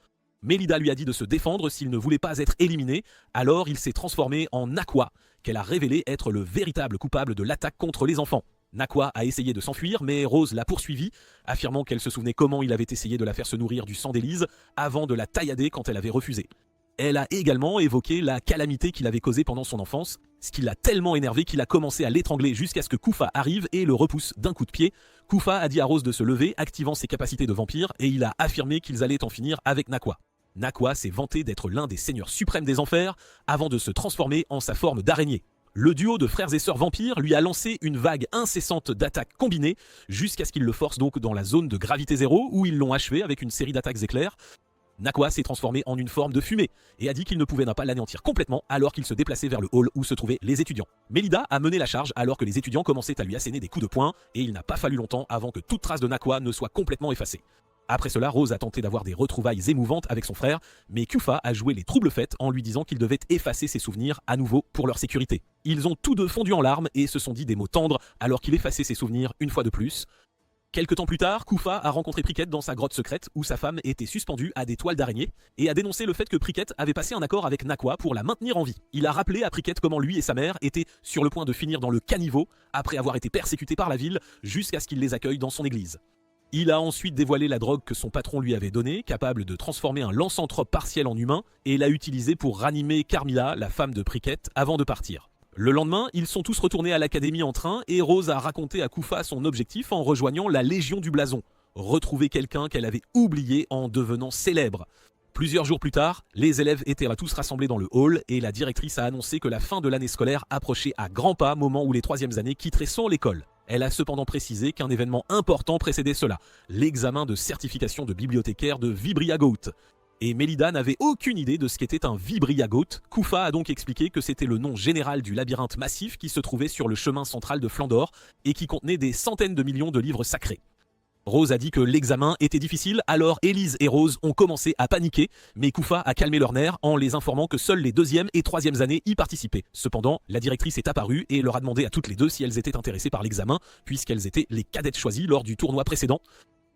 Mélida lui a dit de se défendre s'il ne voulait pas être éliminé, alors il s'est transformé en Nakwa, qu'elle a révélé être le véritable coupable de l'attaque contre les enfants. Nakwa a essayé de s'enfuir, mais Rose l'a poursuivi, affirmant qu'elle se souvenait comment il avait essayé de la faire se nourrir du sang d'Élise avant de la taillader quand elle avait refusé. Elle a également évoqué la calamité qu'il avait causée pendant son enfance, ce qui l'a tellement énervé qu'il a commencé à l'étrangler jusqu'à ce que Kufa arrive et le repousse d'un coup de pied. Kufa a dit à Rose de se lever, activant ses capacités de vampire, et il a affirmé qu'ils allaient en finir avec Nakwa. Nakwa s'est vanté d'être l'un des seigneurs suprêmes des enfers avant de se transformer en sa forme d'araignée. Le duo de frères et sœurs vampires lui a lancé une vague incessante d'attaques combinées jusqu'à ce qu'il le force donc dans la zone de gravité zéro où ils l'ont achevé avec une série d'attaques éclairs. Nakwa s'est transformé en une forme de fumée et a dit qu'il ne pouvait pas l'anéantir complètement alors qu'il se déplaçait vers le hall où se trouvaient les étudiants. Mélida a mené la charge alors que les étudiants commençaient à lui asséner des coups de poing et il n'a pas fallu longtemps avant que toute trace de Nakwa ne soit complètement effacée. Après cela, Rose a tenté d'avoir des retrouvailles émouvantes avec son frère, mais Kufa a joué les troubles faits en lui disant qu'il devait effacer ses souvenirs à nouveau pour leur sécurité. Ils ont tous deux fondu en larmes et se sont dit des mots tendres alors qu'il effaçait ses souvenirs une fois de plus. Quelque temps plus tard, Kufa a rencontré Priket dans sa grotte secrète où sa femme était suspendue à des toiles d'araignée et a dénoncé le fait que Priket avait passé un accord avec Nakwa pour la maintenir en vie. Il a rappelé à Priket comment lui et sa mère étaient sur le point de finir dans le caniveau après avoir été persécutés par la ville jusqu'à ce qu'il les accueille dans son église. Il a ensuite dévoilé la drogue que son patron lui avait donnée, capable de transformer un lance-anthrope partiel en humain, et l'a utilisé pour ranimer Carmilla, la femme de Priket, avant de partir. Le lendemain, ils sont tous retournés à l'académie en train et Rose a raconté à Kufa son objectif en rejoignant la Légion du Blason, retrouver quelqu'un qu'elle avait oublié en devenant célèbre. Plusieurs jours plus tard, les élèves étaient tous rassemblés dans le hall et la directrice a annoncé que la fin de l'année scolaire approchait à grands pas, moment où les 3e années quitteraient sans l'école. Elle a cependant précisé qu'un événement important précédait cela, l'examen de certification de bibliothécaire de Vibriagout. Et Mélida n'avait aucune idée de ce qu'était un Vibriagout. Kufa a donc expliqué que c'était le nom général du labyrinthe massif qui se trouvait sur le chemin central de Flandore et qui contenait des centaines de millions de livres sacrés. Rose a dit que l'examen était difficile, alors Élise et Rose ont commencé à paniquer, mais Kufa a calmé leurs nerfs en les informant que seules les 2e et 3e années y participaient. Cependant, la directrice est apparue et leur a demandé à toutes les deux si elles étaient intéressées par l'examen, puisqu'elles étaient les cadettes choisies lors du tournoi précédent.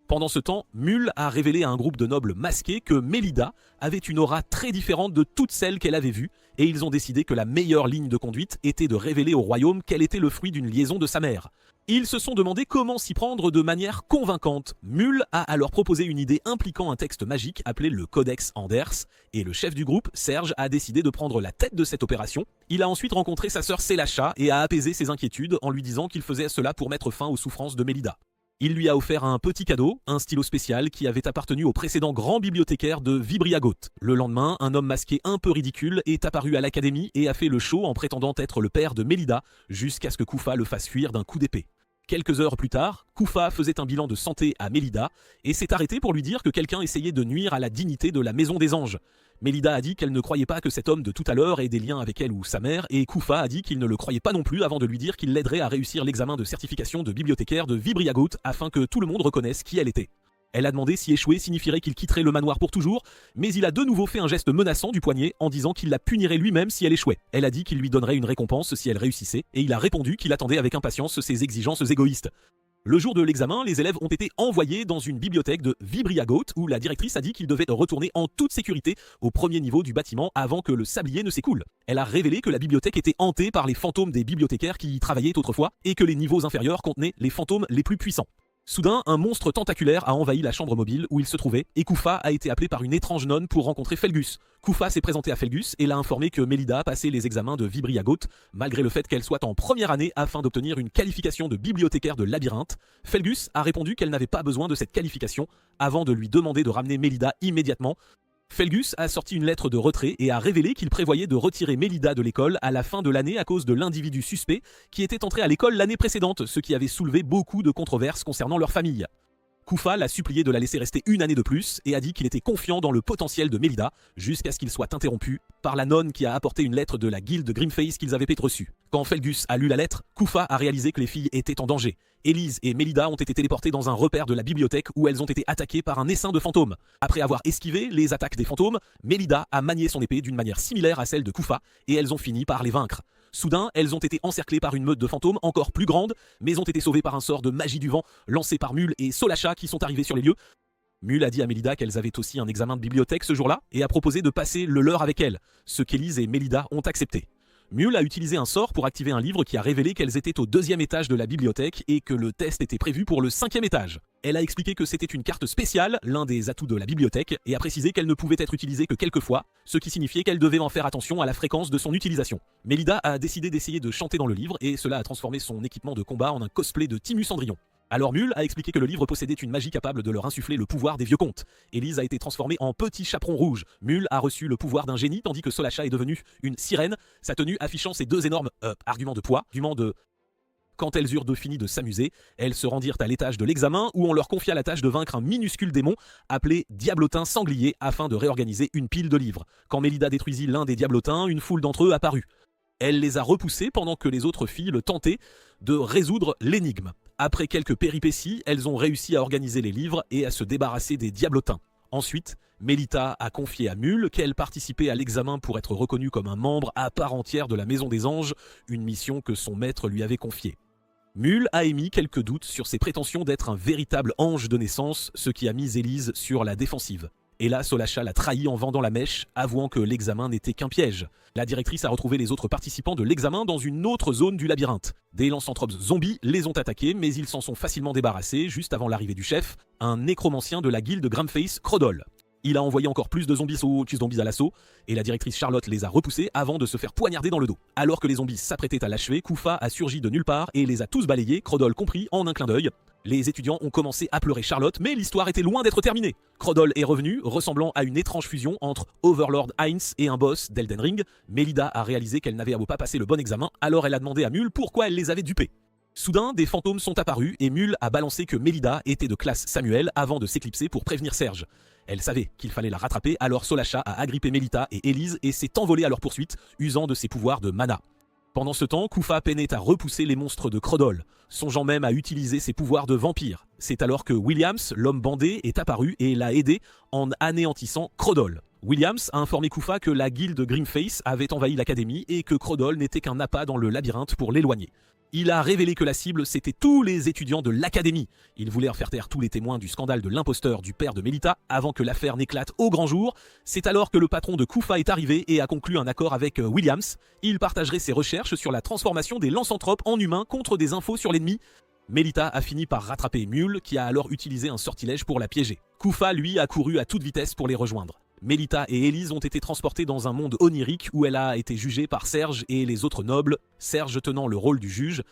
Pendant ce temps, Mule a révélé à un groupe de nobles masqués que Mélida avait une aura très différente de toutes celles qu'elle avait vues, et ils ont décidé que la meilleure ligne de conduite était de révéler au royaume qu'elle était le fruit d'une liaison de sa mère. Ils se sont demandé comment s'y prendre de manière convaincante. Mule a alors proposé une idée impliquant un texte magique appelé le Codex Anders, et le chef du groupe, Serge, a décidé de prendre la tête de cette opération. Il a ensuite rencontré sa sœur Selacha et a apaisé ses inquiétudes en lui disant qu'il faisait cela pour mettre fin aux souffrances de Mélida. Il lui a offert un petit cadeau, un stylo spécial qui avait appartenu au précédent grand bibliothécaire de Vibriagout. Le lendemain, un homme masqué un peu ridicule est apparu à l'académie et a fait le show en prétendant être le père de Mélida, jusqu'à ce que Kufa le fasse fuir d'un coup d'épée. Quelques heures plus tard, Kufa faisait un bilan de santé à Mélida et s'est arrêté pour lui dire que quelqu'un essayait de nuire à la dignité de la Maison des Anges. Mélida a dit qu'elle ne croyait pas que cet homme de tout à l'heure ait des liens avec elle ou sa mère, et Kufa a dit qu'il ne le croyait pas non plus avant de lui dire qu'il l'aiderait à réussir l'examen de certification de bibliothécaire de Vibriagout afin que tout le monde reconnaisse qui elle était. Elle a demandé si échouer signifierait qu'il quitterait le manoir pour toujours, mais il a de nouveau fait un geste menaçant du poignet en disant qu'il la punirait lui-même si elle échouait. Elle a dit qu'il lui donnerait une récompense si elle réussissait, et il a répondu qu'il attendait avec impatience ses exigences égoïstes. Le jour de l'examen, les élèves ont été envoyés dans une bibliothèque de Vibriagoat où la directrice a dit qu'ils devaient retourner en toute sécurité au premier niveau du bâtiment avant que le sablier ne s'écoule. Elle a révélé que la bibliothèque était hantée par les fantômes des bibliothécaires qui y travaillaient autrefois et que les niveaux inférieurs contenaient les fantômes les plus puissants. Soudain, un monstre tentaculaire a envahi la chambre mobile où il se trouvait et Koofa a été appelé par une étrange nonne pour rencontrer Felgus. Koofa s'est présenté à Felgus et l'a informé que Mélida passait les examens de Vibriagoat malgré le fait qu'elle soit en première année afin d'obtenir une qualification de bibliothécaire de labyrinthe. Felgus a répondu qu'elle n'avait pas besoin de cette qualification avant de lui demander de ramener Mélida immédiatement. Felgus a sorti une lettre de retrait et a révélé qu'il prévoyait de retirer Mélida de l'école à la fin de l'année à cause de l'individu suspect qui était entré à l'école l'année précédente, ce qui avait soulevé beaucoup de controverses concernant leur famille. Koofa l'a supplié de la laisser rester une année de plus et a dit qu'il était confiant dans le potentiel de Mélida jusqu'à ce qu'il soit interrompu par la nonne qui a apporté une lettre de la guilde Grimface qu'ils avaient reçue. Quand Felgus a lu la lettre, Koofa a réalisé que les filles étaient en danger. Élise et Mélida ont été téléportées dans un repère de la bibliothèque où elles ont été attaquées par un essaim de fantômes. Après avoir esquivé les attaques des fantômes, Mélida a manié son épée d'une manière similaire à celle de Koofa et elles ont fini par les vaincre. Soudain, elles ont été encerclées par une meute de fantômes encore plus grande, mais ont été sauvées par un sort de magie du vent lancé par Mule et Solacha qui sont arrivés sur les lieux. Mule a dit à Mélida qu'elles avaient aussi un examen de bibliothèque ce jour-là et a proposé de passer le leur avec elle, ce qu'Élise et Mélida ont accepté. Mule a utilisé un sort pour activer un livre qui a révélé qu'elles étaient au 2e étage de la bibliothèque et que le test était prévu pour le 5e étage. Elle a expliqué que c'était une carte spéciale, l'un des atouts de la bibliothèque, et a précisé qu'elle ne pouvait être utilisée que quelques fois, ce qui signifiait qu'elle devait en faire attention à la fréquence de son utilisation. Mélida a décidé d'essayer de chanter dans le livre et cela a transformé son équipement de combat en un cosplay de Timus Cendrillon. Alors Mule a expliqué que le livre possédait une magie capable de leur insuffler le pouvoir des vieux contes. Élise a été transformée en petit chaperon rouge. Mule a reçu le pouvoir d'un génie tandis que Solacha est devenue une sirène, sa tenue affichant ses deux énormes arguments de poids, arguments de... Quand elles eurent fini de s'amuser, elles se rendirent à l'étage de l'examen où on leur confia la tâche de vaincre un minuscule démon appelé Diablotin Sanglier afin de réorganiser une pile de livres. Quand Mélida détruisit l'un des diablotins, une foule d'entre eux apparut. Elle les a repoussés pendant que les autres filles le tentaient de résoudre l'énigme. Après quelques péripéties, elles ont réussi à organiser les livres et à se débarrasser des diablotins. Ensuite, Mélita a confié à Mule qu'elle participait à l'examen pour être reconnue comme un membre à part entière de la Maison des Anges, une mission que son maître lui avait confiée. Mule a émis quelques doutes sur ses prétentions d'être un véritable ange de naissance, ce qui a mis Élise sur la défensive. Et là, Solacha l'a trahi en vendant la mèche, avouant que l'examen n'était qu'un piège. La directrice a retrouvé les autres participants de l'examen dans une autre zone du labyrinthe. Des lycanthropes zombies les ont attaqués, mais ils s'en sont facilement débarrassés juste avant l'arrivée du chef, un nécromancien de la guilde Grimface, Crodol. Il a envoyé encore plus de zombies à l'assaut, et la directrice Charlotte les a repoussés avant de se faire poignarder dans le dos. Alors que les zombies s'apprêtaient à l'achever, Koofa a surgi de nulle part et les a tous balayés, Crodol compris, en un clin d'œil. Les étudiants ont commencé à pleurer Charlotte, mais l'histoire était loin d'être terminée. Crodol est revenu, ressemblant à une étrange fusion entre Overlord Heinz et un boss d'Elden Ring. Mélida a réalisé qu'elle n'avait pas passé le bon examen, alors elle a demandé à Mule pourquoi elle les avait dupés. Soudain, des fantômes sont apparus et Mule a balancé que Mélida était de classe Samuel avant de s'éclipser pour prévenir Serge. Elle savait qu'il fallait la rattraper, alors Solacha a agrippé Mélita et Élise et s'est envolé à leur poursuite, usant de ses pouvoirs de mana. Pendant ce temps, Koofa peinait à repousser les monstres de Crodol, songeant même à utiliser ses pouvoirs de vampire. C'est alors que Williams, l'homme bandé, est apparu et l'a aidé en anéantissant Crodol. Williams a informé Koofa que la guilde Grimface avait envahi l'académie et que Crodol n'était qu'un appât dans le labyrinthe pour l'éloigner. Il a révélé que la cible, c'était tous les étudiants de l'académie. Il voulait faire taire tous les témoins du scandale de l'imposteur du père de Mélita avant que l'affaire n'éclate au grand jour. C'est alors que le patron de Koofa est arrivé et a conclu un accord avec Williams. Il partagerait ses recherches sur la transformation des lycanthropes en humains contre des infos sur l'ennemi. Mélita a fini par rattraper Mule, qui a alors utilisé un sortilège pour la piéger. Koofa, lui, a couru à toute vitesse pour les rejoindre. Mélita et Élise ont été transportées dans un monde onirique où elle a été jugée par Serge et les autres nobles, Serge tenant le rôle du juge.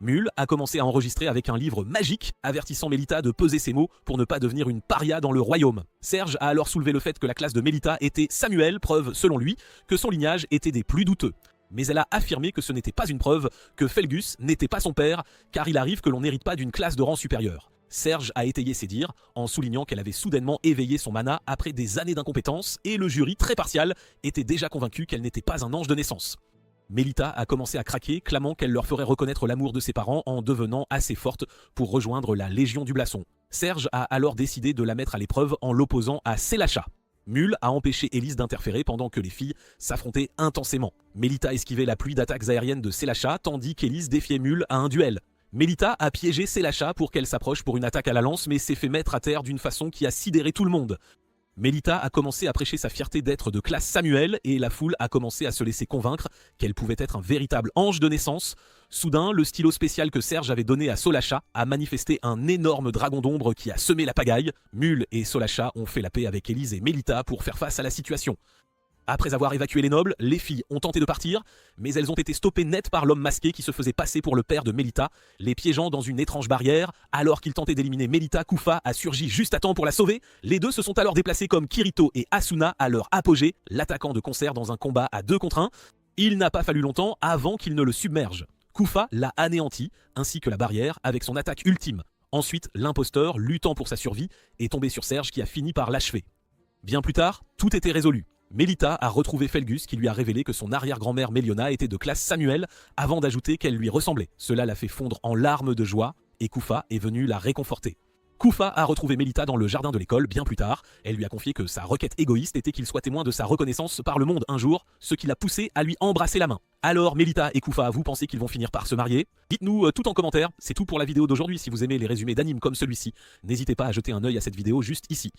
Mule a commencé à enregistrer avec un livre magique, avertissant Mélita de peser ses mots pour ne pas devenir une paria dans le royaume. Serge a alors soulevé le fait que la classe de Mélita était Samuel, preuve, selon lui, que son lignage était des plus douteux. Mais elle a affirmé que ce n'était pas une preuve, que Felgus n'était pas son père, car il arrive que l'on n'hérite pas d'une classe de rang supérieur. Serge a étayé ses dires en soulignant qu'elle avait soudainement éveillé son mana après des années d'incompétence et le jury, très partial, était déjà convaincu qu'elle n'était pas un ange de naissance. Mélita a commencé à craquer, clamant qu'elle leur ferait reconnaître l'amour de ses parents en devenant assez forte pour rejoindre la Légion du Blason. Serge a alors décidé de la mettre à l'épreuve en l'opposant à Sélacha. Mule a empêché Élise d'interférer pendant que les filles s'affrontaient intensément. Mélita esquivait la pluie d'attaques aériennes de Sélacha tandis qu'Élise défiait Mule à un duel. Mélita a piégé Sélacha pour qu'elle s'approche pour une attaque à la lance mais s'est fait mettre à terre d'une façon qui a sidéré tout le monde. Mélita a commencé à prêcher sa fierté d'être de classe Samuel et la foule a commencé à se laisser convaincre qu'elle pouvait être un véritable ange de naissance. Soudain, le stylo spécial que Serge avait donné à Solacha a manifesté un énorme dragon d'ombre qui a semé la pagaille. Mule et Solacha ont fait la paix avec Élise et Mélita pour faire face à la situation. Après avoir évacué les nobles, les filles ont tenté de partir, mais elles ont été stoppées net par l'homme masqué qui se faisait passer pour le père de Mélita, les piégeant dans une étrange barrière. Alors qu'il tentait d'éliminer Mélita, Kufa a surgi juste à temps pour la sauver. Les deux se sont alors déplacés comme Kirito et Asuna à leur apogée, l'attaquant de concert dans un combat à 2 contre 1. Il n'a pas fallu longtemps avant qu'il ne le submerge. Kufa l'a anéanti, ainsi que la barrière, avec son attaque ultime. Ensuite, l'imposteur, luttant pour sa survie, est tombé sur Serge qui a fini par l'achever. Bien plus tard, tout était résolu. Mélita a retrouvé Felgus qui lui a révélé que son arrière-grand-mère Méliona était de classe Samuel avant d'ajouter qu'elle lui ressemblait. Cela l'a fait fondre en larmes de joie et Kufa est venu la réconforter. Kufa a retrouvé Mélita dans le jardin de l'école bien plus tard. Elle lui a confié que sa requête égoïste était qu'il soit témoin de sa reconnaissance par le monde un jour, ce qui l'a poussé à lui embrasser la main. Alors Mélita et Kufa, vous pensez qu'ils vont finir par se marier? Dites-nous tout en commentaire, c'est tout pour la vidéo d'aujourd'hui. Si vous aimez les résumés d'animes comme celui-ci, n'hésitez pas à jeter un œil à cette vidéo juste ici.